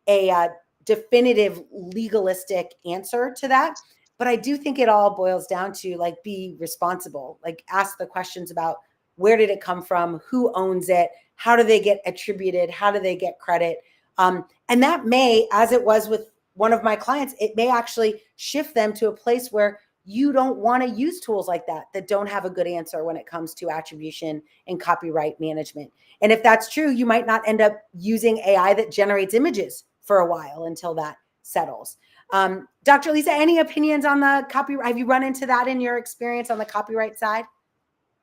a definitive legalistic answer to that. But I do think it all boils down to like be responsible, like ask the questions about where did it come from, who owns it, how do they get attributed, how do they get credit, and that may, as it was with one of my clients, it may actually shift them to a place where you don't want to use tools like that don't have a good answer when it comes to attribution and copyright management. And if that's true, you might not end up using AI that generates images for a while until that settles. Dr. Lisa, any opinions on the copyright? Have you run into that in your experience on the copyright side?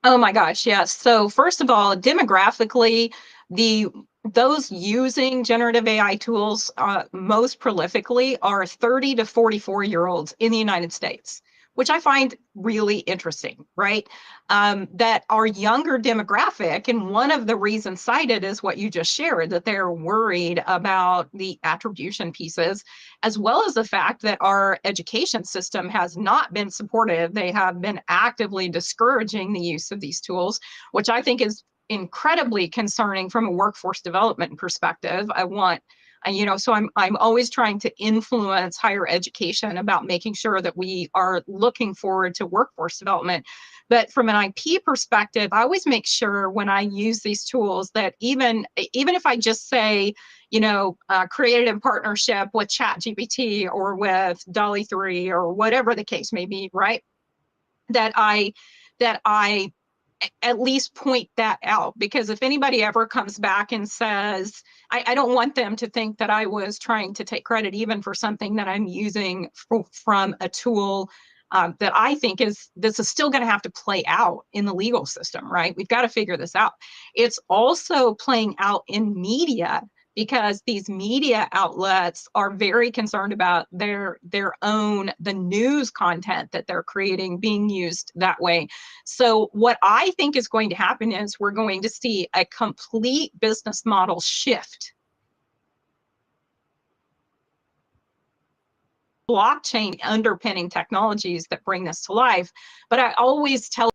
Oh my gosh, yes. So first of all, demographically, those using generative AI tools most prolifically are 30 to 44-year-olds in the United States, which I find really interesting, right? That our younger demographic, and one of the reasons cited is what you just shared, that they're worried about the attribution pieces, as well as the fact that our education system has not been supportive. They have been actively discouraging the use of these tools, which I think is incredibly concerning from a workforce development perspective. So I'm always trying to influence higher education about making sure that we are looking forward to workforce development. But from an IP perspective, I always make sure when I use these tools that even if I just say, created in partnership with ChatGPT or with DALL-E 3 or whatever the case may be, right? That I at least point that out, because if anybody ever comes back and says, I don't want them to think that I was trying to take credit even for something that I'm using from a tool that I think this is still going to have to play out in the legal system, right? We've got to figure this out. It's also playing out in media, because these media outlets are very concerned about the news content that they're creating being used that way. So what I think is going to happen is we're going to see a complete business model shift. Blockchain underpinning technologies that bring this to life. But I always tell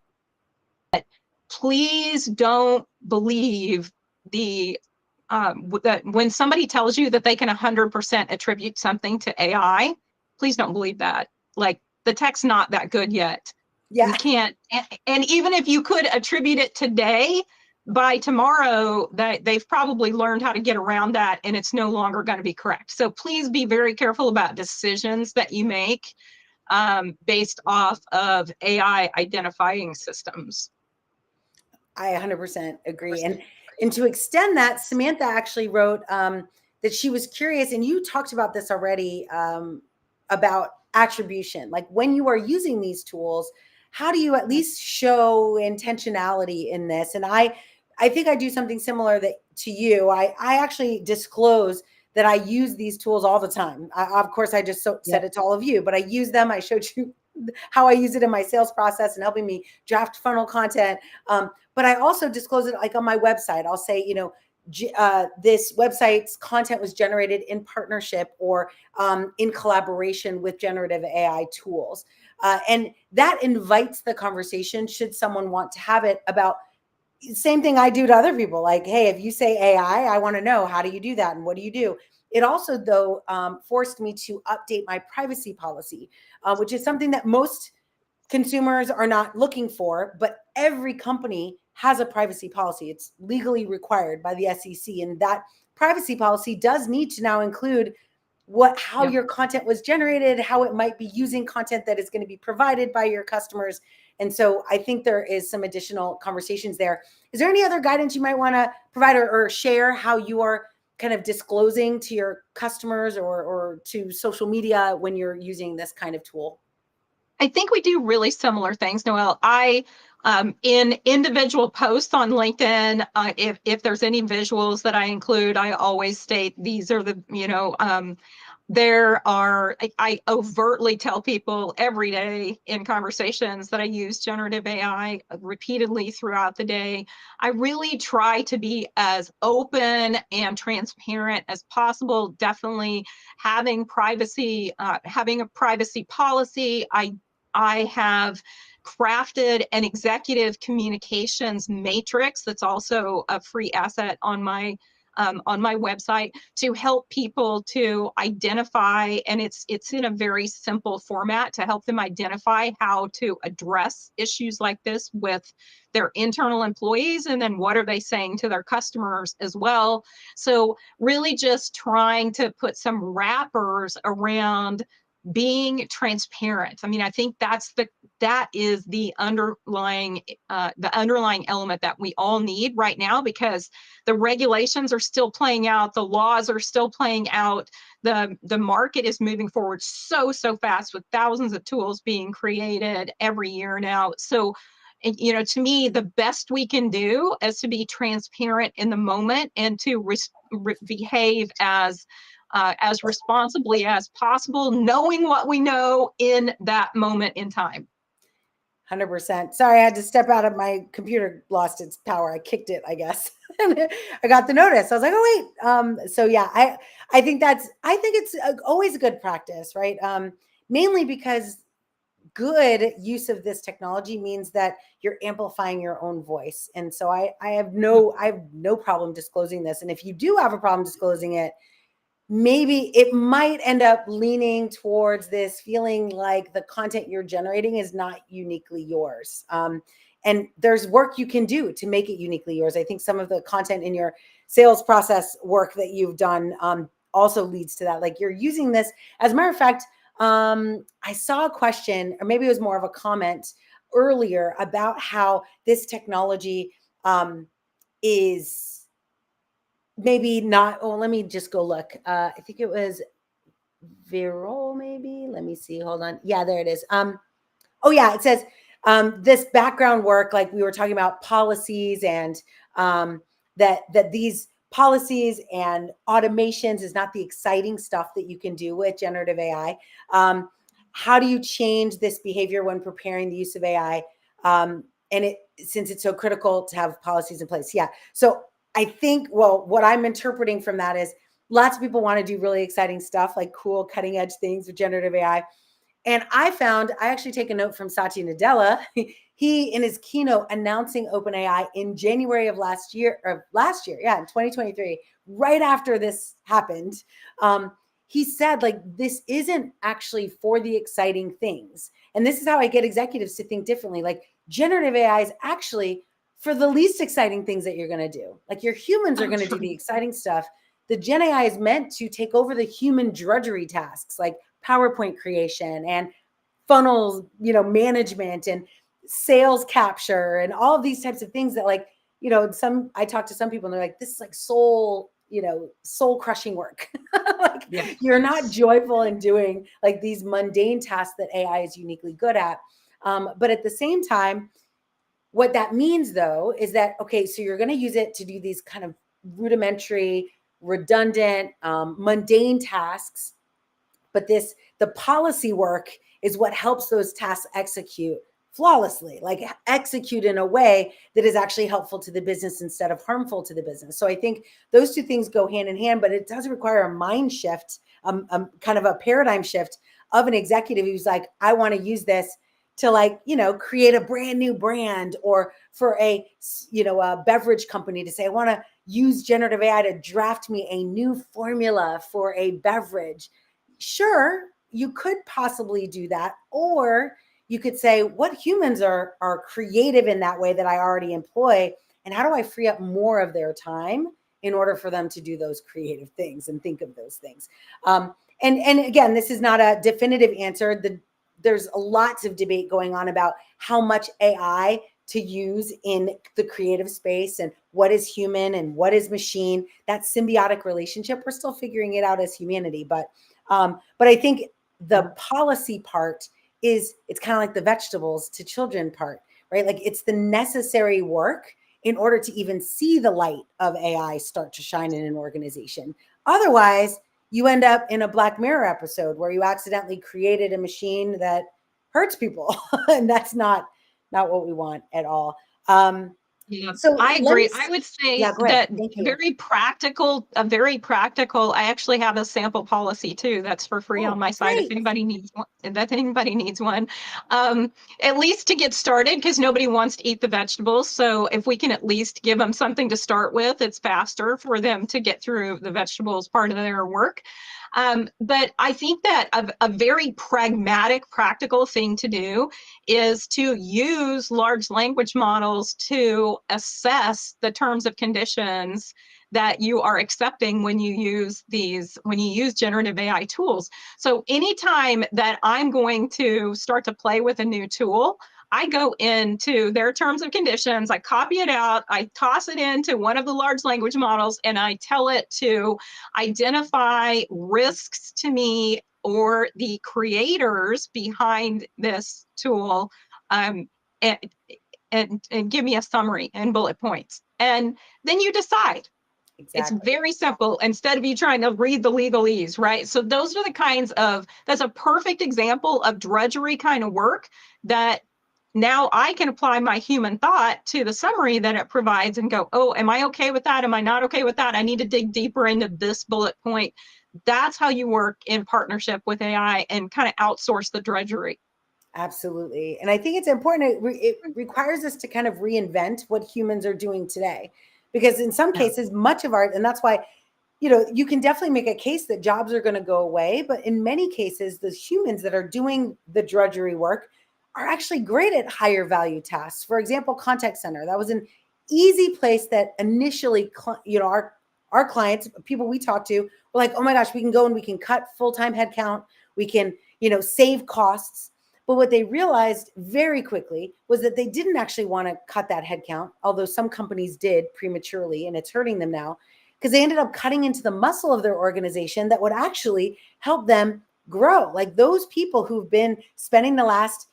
that please don't believe that when somebody tells you that they can 100% attribute something to AI, please don't believe that. Like, the tech's not that good yet. Yeah. We can't, and even if you could attribute it today, by tomorrow they've probably learned how to get around that, and it's no longer going to be correct. So please be very careful about decisions that you make based off of AI identifying systems. I 100% agree. And to extend that, Samantha actually wrote that she was curious, and you talked about this already, about attribution. Like when you are using these tools, how do you at least show intentionality in this? And I think I do something similar to you. I actually disclose that I use these tools all the time. Of course, I just said it to all of you, but I use them. I showed you how I use it in my sales process and helping me draft funnel content. But I also disclose it like on my website. I'll say, this website's content was generated in partnership or in collaboration with generative AI tools. And that invites the conversation, should someone want to have it, about same thing I do to other people. Like, hey, if you say AI, I want to know, how do you do that? And what do you do? It also, though, forced me to update my privacy policy, which is something that most consumers are not looking for, but every company has a privacy policy. It's legally required by the SEC, and that privacy policy does need to now include how Yep. your content was generated, how it might be using content that is going to be provided by your customers. And so I think there is some additional conversations there. Is there any other guidance you might want to provide or share how you are kind of disclosing to your customers or to social media when you're using this kind of tool? I think we do really similar things, Noelle. In individual posts on LinkedIn, if there's any visuals that I include, I always state these are the, I overtly tell people every day in conversations that I use generative AI repeatedly throughout the day. I really try to be as open and transparent as possible. Definitely having having a privacy policy. I have crafted an executive communications matrix that's also a free asset on my website to help people to identify, and it's in a very simple format to help them identify how to address issues like this with their internal employees, and then what are they saying to their customers as well. So really just trying to put some wrappers around being transparent. I mean, I think that is the underlying element that we all need right now, because the regulations are still playing out, the laws are still playing out, the market is moving forward so fast with thousands of tools being created every year now. So to me, the best we can do is to be transparent in the moment and to behave as responsibly as possible, knowing what we know in that moment in time. 100%. Sorry, I had to step out of my computer, lost its power. I kicked it, I guess. I got the notice. I was like, oh, wait. So yeah, I think it's always a good practice, right? Mainly because good use of this technology means that you're amplifying your own voice. And so I have no problem disclosing this. And if you do have a problem disclosing it, maybe it might end up leaning towards this feeling like the content you're generating is not uniquely yours. And there's work you can do to make it uniquely yours. I think some of the content in your sales process work that you've done also leads to that. Like you're using this. As a matter of fact, I saw a question, or maybe it was more of a comment earlier about how this technology is maybe not. Oh, let me just go look. I think it was Viral, maybe. Let me see. Hold on. Yeah, there it is. Oh yeah, it says this background work, like we were talking about policies and that these policies and automations is not the exciting stuff that you can do with generative AI. How do you change this behavior when preparing the use of AI? And since it's so critical to have policies in place. Yeah. So I think, well, what I'm interpreting from that is lots of people want to do really exciting stuff, like cool cutting edge things with generative AI. And I actually take a note from Satya Nadella. He, in his keynote announcing OpenAI in January of last year, yeah, in 2023, right after this happened, he said, like, this isn't actually for the exciting things. And this is how I get executives to think differently. Like, generative AI is actually for the least exciting things that you're going to do. Like, your humans are going to do the exciting stuff. The Gen AI is meant to take over the human drudgery tasks, like PowerPoint creation and funnels, management and sales capture and all of these types of things that, like, I talk to some people and they're like, this is like soul crushing work. Like, yeah. You're not joyful in doing like these mundane tasks that AI is uniquely good at. But at the same time, what that means though, is that, okay, so you're going to use it to do these kind of rudimentary, redundant, mundane tasks. But the policy work is what helps those tasks execute flawlessly, like execute in a way that is actually helpful to the business instead of harmful to the business. So I think those two things go hand in hand, but it does require a mind shift, kind of a paradigm shift of an executive who's like, I want to use this to, like, create a brand new brand, or for a beverage company to say, I want to use generative AI to draft me a new formula for a beverage. Sure, you could possibly do that, or you could say, what humans are creative in that way that I already employ, and how do I free up more of their time in order for them to do those creative things and think of those things. And again, this is not a definitive answer. There's lots of debate going on about how much AI to use in the creative space and what is human and what is machine. That symbiotic relationship, we're still figuring it out as humanity. But I think the policy part is, it's kind of like the vegetables to children part, right? Like it's the necessary work in order to even see the light of AI start to shine in an organization. Otherwise, you end up in a Black Mirror episode where you accidentally created a machine that hurts people. And that's not what we want at all. Yeah, So I let me, agree. I would yeah, say go ahead. that Thank you. very practical. I actually have a sample policy too. That's for free on Oh, my site if great. anybody needs one. If anybody needs one, at least to get started, because nobody wants to eat the vegetables. So if we can at least give them something to start with, it's faster for them to get through the vegetables part of their work. But I think that a very pragmatic, practical thing to do is to use large language models to assess the terms of conditions that you are accepting when you use generative AI tools. So anytime that I'm going to start to play with a new tool, I go into their terms of conditions, I copy it out, I toss it into one of the large language models, and I tell it to identify risks to me or the creators behind this tool, um, and, and give me a summary and bullet points. And then you decide. It's Exactly. very simple instead of you trying to read the legalese, right? So those are the kinds of, that's a perfect example of drudgery kind of work that now I can apply my human thought to the summary that it provides and go, oh, am I okay with that? Am I not okay with that? I need to dig deeper into this bullet point. That's how you work in partnership with AI and kind of outsource the drudgery. Absolutely. And I think it's important. It requires us to kind of reinvent what humans are doing today. Because in some Yeah. cases, much of our, and that's why, you can definitely make a case that jobs are going to go away. But in many cases, the humans that are doing the drudgery work are actually great at higher value tasks. For example, contact center. That was an easy place that initially, our clients, people we talk to, were like, oh my gosh, we can go and we can cut full-time headcount. We can, save costs. But what they realized very quickly was that they didn't actually want to cut that headcount, although some companies did prematurely, and it's hurting them now, because they ended up cutting into the muscle of their organization that would actually help them grow. Like those people who've been spending the last,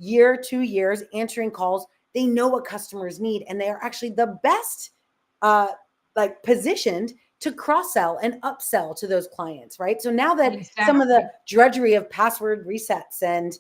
year, 2 years answering calls, they know what customers need, and they are actually the best, positioned to cross-sell and upsell to those clients, right? So now that some of Exactly. the drudgery of password resets and,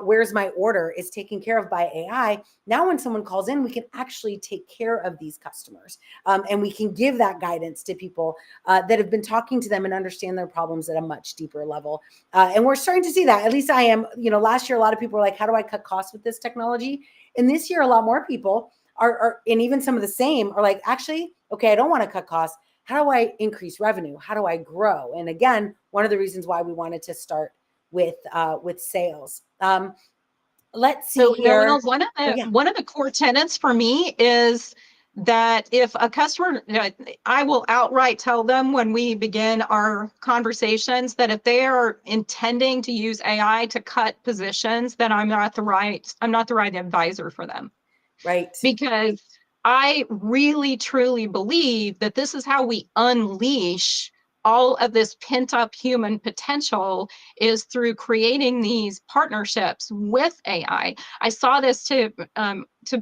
where's my order is taken care of by AI, now when someone calls in, we can actually take care of these customers. And we can give that guidance to people that have been talking to them and understand their problems at a much deeper level. And we're starting to see that. At least I am. Last year, a lot of people were like, how do I cut costs with this technology? And this year, a lot more people are, and even some of the same are like, actually, okay, I don't want to cut costs. How do I increase revenue? How do I grow? And again, one of the reasons why we wanted to start with sales. Let's see So here. Noel, one of Oh the yeah, one of the core tenets for me is that if a customer, I will outright tell them when we begin our conversations that if they are intending to use AI to cut positions, then I'm not the right advisor for them, right. because I really truly believe that this is how we unleash all of this pent up human potential, is through creating these partnerships with AI. I saw this to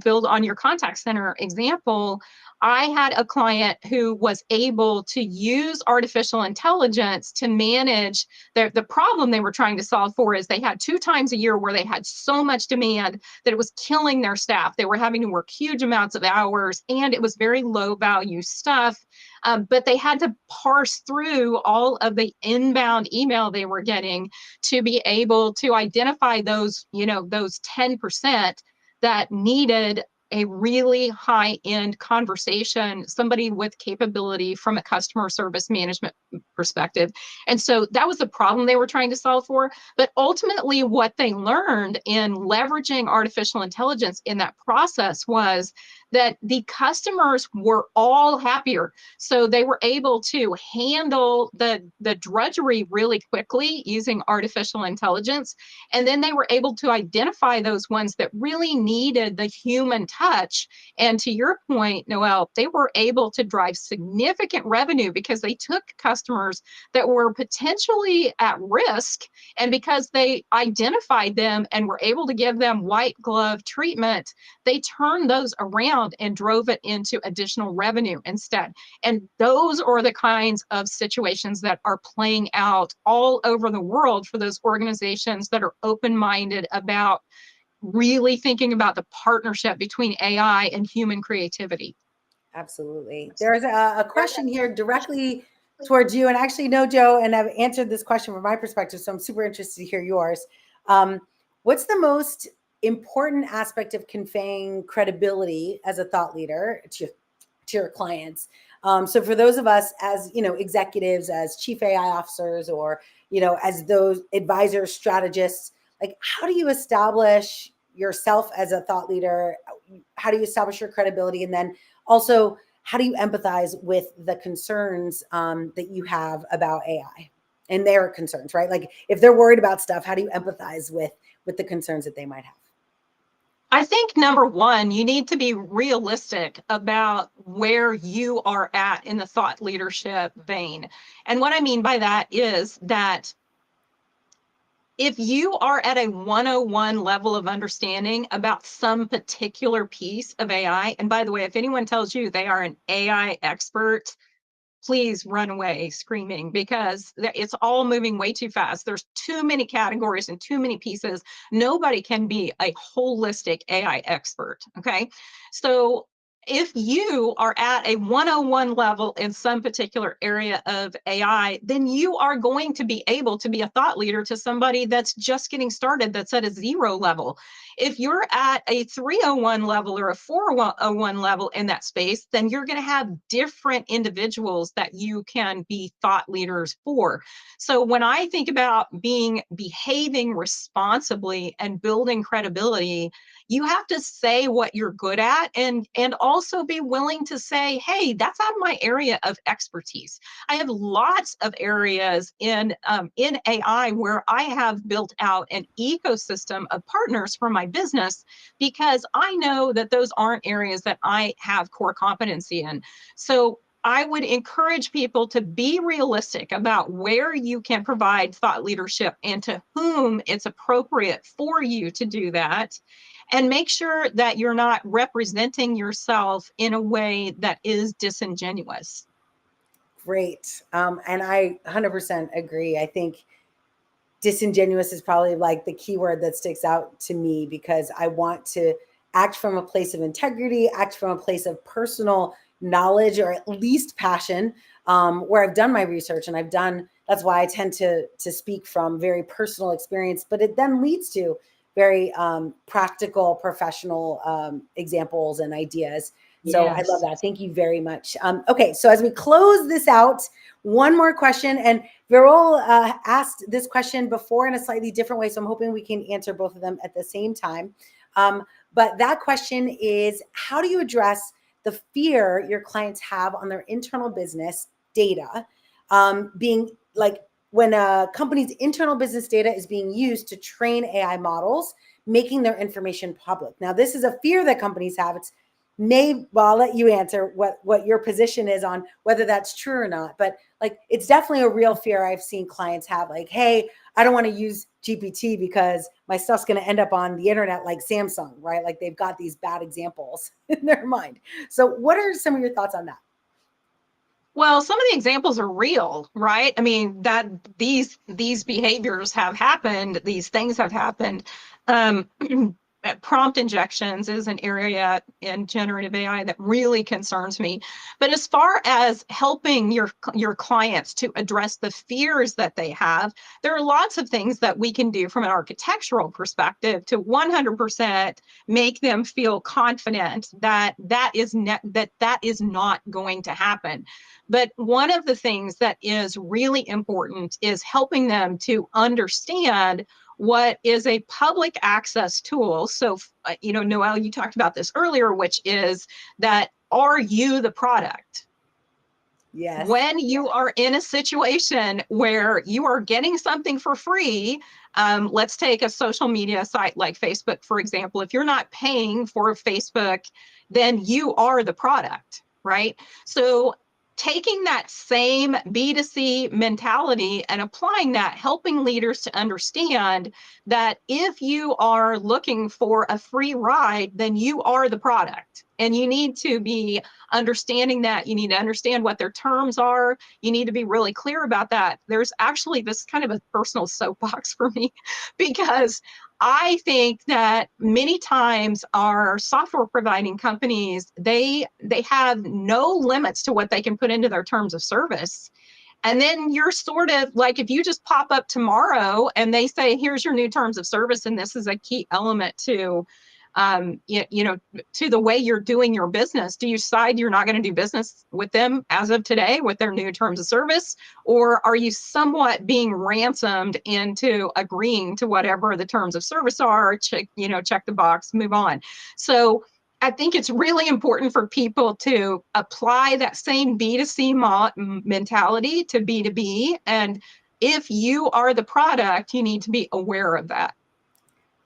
build on your contact center example. I had a client who was able to use artificial intelligence to manage the problem they were trying to solve for. Is they had 2 times a year where they had so much demand that it was killing their staff. They were having to work huge amounts of hours, and it was very low value stuff. But they had to parse through all of the inbound email they were getting to be able to identify those 10% that needed a really high-end conversation, somebody with capability from a customer service management perspective. And so that was the problem they were trying to solve for. But ultimately, what they learned in leveraging artificial intelligence in that process was that the customers were all happier. So they were able to handle the drudgery really quickly using artificial intelligence. And then they were able to identify those ones that really needed the human touch. And to your point, Noelle, they were able to drive significant revenue because they took customers that were potentially at risk. And because they identified them and were able to give them white glove treatment, they turned those around and drove it into additional revenue instead. And those are the kinds of situations that are playing out all over the world for those organizations that are open-minded about really thinking about the partnership between AI and human creativity. Absolutely. There's a question here directly towards you. And actually, no, Joe, and I've answered this question from my perspective, so I'm super interested to hear yours. What's the most important aspect of conveying credibility as a thought leader to your clients? So for those of us as, executives, as chief AI officers, or, as those advisors, strategists, like, how do you establish yourself as a thought leader? How do you establish your credibility? And then also, how do you empathize with the concerns that you have about AI and their concerns, right? Like, if they're worried about stuff, how do you empathize with the concerns that they might have? I think number one, you need to be realistic about where you are at in the thought leadership vein. And what I mean by that is that if you are at a 101 level of understanding about some particular piece of AI, and by the way, if anyone tells you they are an AI expert, please run away screaming, because it's all moving way too fast. There's too many categories and too many pieces. Nobody can be a holistic AI expert. Okay. So if you are at a 101 level in some particular area of AI, then you are going to be able to be a thought leader to somebody that's just getting started, that's at a 0 level. If you're at a 301 level or a 401 level in that space, then you're going to have different individuals that you can be thought leaders for. So when I think about behaving responsibly and building credibility, you have to say what you're good at, and also be willing to say, hey, that's out of my area of expertise. I have lots of areas in AI where I have built out an ecosystem of partners for my business, because I know that those aren't areas that I have core competency in. So I would encourage people to be realistic about where you can provide thought leadership and to whom it's appropriate for you to do that. And make sure that you're not representing yourself in a way that is disingenuous. Great. And I 100% agree. I think disingenuous is probably like the key word that sticks out to me, because I want to act from a place of integrity, act from a place of personal knowledge, or at least passion, where I've done my research, and that's why I tend to speak from very personal experience, but it then leads to very practical, professional examples and ideas. So yes. I love that. Thank you very much. Okay, so as we close this out, one more question, and Viral asked this question before in a slightly different way, so I'm hoping we can answer both of them at the same time. But that question is, how do you address the fear your clients have on their internal business data being like, when a company's internal business data is being used to train AI models, making their information public? Now, this is a fear that companies have. Well, I'll let you answer what your position is on whether that's true or not. But like, it's definitely a real fear I've seen clients have. Like, hey, I don't want to use GPT because my stuff's going to end up on the internet like Samsung, right? Like, they've got these bad examples in their mind. So what are some of your thoughts on that? Well, some of the examples are real, right? I mean, that these behaviors have happened, these things have happened. prompt injections is an area in generative AI that really concerns me. But as far as helping your clients to address the fears that they have, there are lots of things that we can do from an architectural perspective to 100% make them feel confident that that is not going to happen. But one of the things that is really important is helping them to understand what is a public access tool. So, Noelle, you talked about this earlier, which is that, are you the product? Yes. When you are in a situation where you are getting something for free, let's take a social media site like Facebook, for example. If you're not paying for Facebook, then you are the product, right? So taking that same B2C mentality and applying that, helping leaders to understand that if you are looking for a free ride, then you are the product. And you need to be understanding that. You need to understand what their terms are. You need to be really clear about that. There's actually this kind of a personal soapbox for me, because I think that many times our software providing companies, they have no limits to what they can put into their terms of service. And then you're sort of like, if you just pop up tomorrow and they say, here's your new terms of service, and this is a key element to to the way you're doing your business, do you decide you're not going to do business with them as of today with their new terms of service? Or are you somewhat being ransomed into agreeing to whatever the terms of service are? Check the box, move on. So I think it's really important for people to apply that same B2C mentality to B2B. And if you are the product, you need to be aware of that.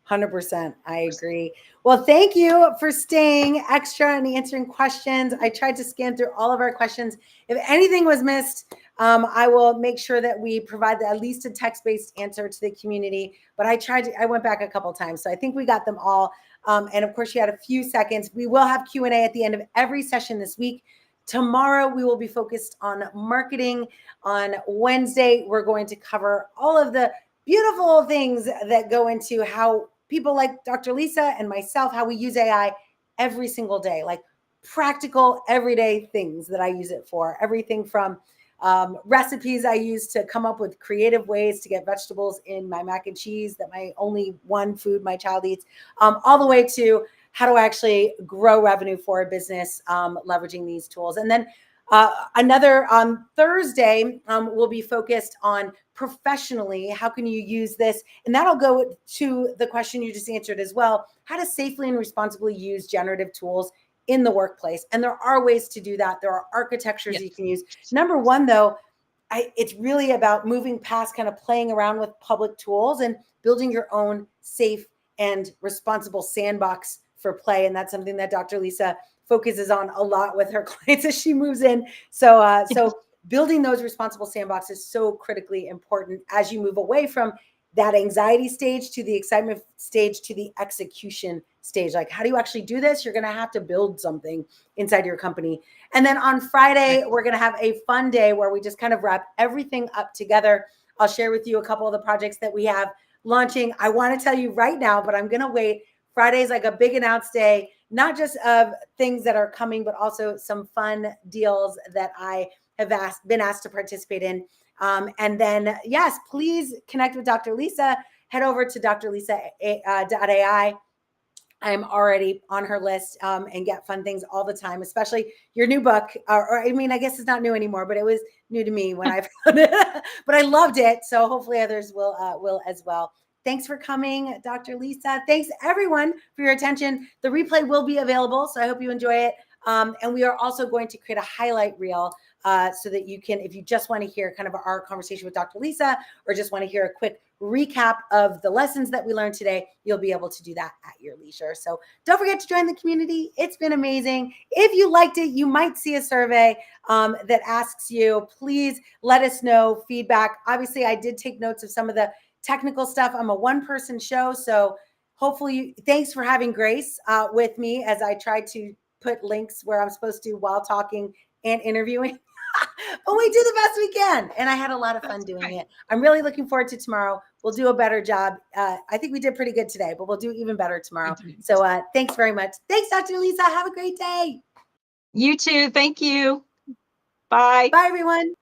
100%. I agree. Well, thank you for staying extra and answering questions. I tried to scan through all of our questions. If anything was missed, I will make sure that we provide at least a text-based answer to the community. But I went back a couple times, so I think we got them all. And of course, you had a few seconds. We will have Q&A at the end of every session this week. Tomorrow, we will be focused on marketing. On Wednesday, we're going to cover all of the beautiful things that go into how people like Dr. Lisa and myself, how we use AI every single day, like practical everyday things that I use it for. Everything from recipes I use to come up with creative ways to get vegetables in my mac and cheese that my only one food my child eats, all the way to how do I actually grow revenue for a business leveraging these tools. And then another on Thursday, will be focused on professionally, how can you use this? And that'll go to the question you just answered as well, how to safely and responsibly use generative tools in the workplace. And there are ways to do that. There are architectures you can use. Number one, though, it's really about moving past kind of playing around with public tools and building your own safe and responsible sandbox for play. And that's something that Dr. Lisa focuses on a lot with her clients as she moves in. So building those responsible sandboxes is so critically important as you move away from that anxiety stage to the excitement stage to the execution stage. Like, how do you actually do this? You're going to have to build something inside your company. And then on Friday, we're going to have a fun day where we just kind of wrap everything up together. I'll share with you a couple of the projects that we have launching. I want to tell you right now, but I'm going to wait. Friday's like a big announce day, not just of things that are coming, but also some fun deals that I have been asked to participate in. And then, yes, please connect with Dr. Lisa. Head over to drlisa.ai. I'm already on her list and get fun things all the time, especially your new book. Or I mean, I guess it's not new anymore, but it was new to me when I found it. But I loved it. So hopefully others will as well. Thanks for coming, Dr. Lisa. Thanks, everyone, for your attention. The replay will be available, so I hope you enjoy it. And we are also going to create a highlight reel so that you can, if you just want to hear kind of our conversation with Dr. Lisa or just want to hear a quick recap of the lessons that we learned today, you'll be able to do that at your leisure. So don't forget to join the community. It's been amazing. If you liked it, you might see a survey that asks you, please let us know feedback. Obviously, I did take notes of some of the technical stuff. I'm a one-person show, so hopefully, thanks for having grace with me as I try to put links where I'm supposed to while talking and interviewing. we do the best we can. And I had a lot of fun doing it. I'm really looking forward to tomorrow. We'll do a better job. I think we did pretty good today, but we'll do even better tomorrow. So thanks very much. Thanks, Dr. Lisa. Have a great day. You too. Thank you. Bye. Bye, everyone.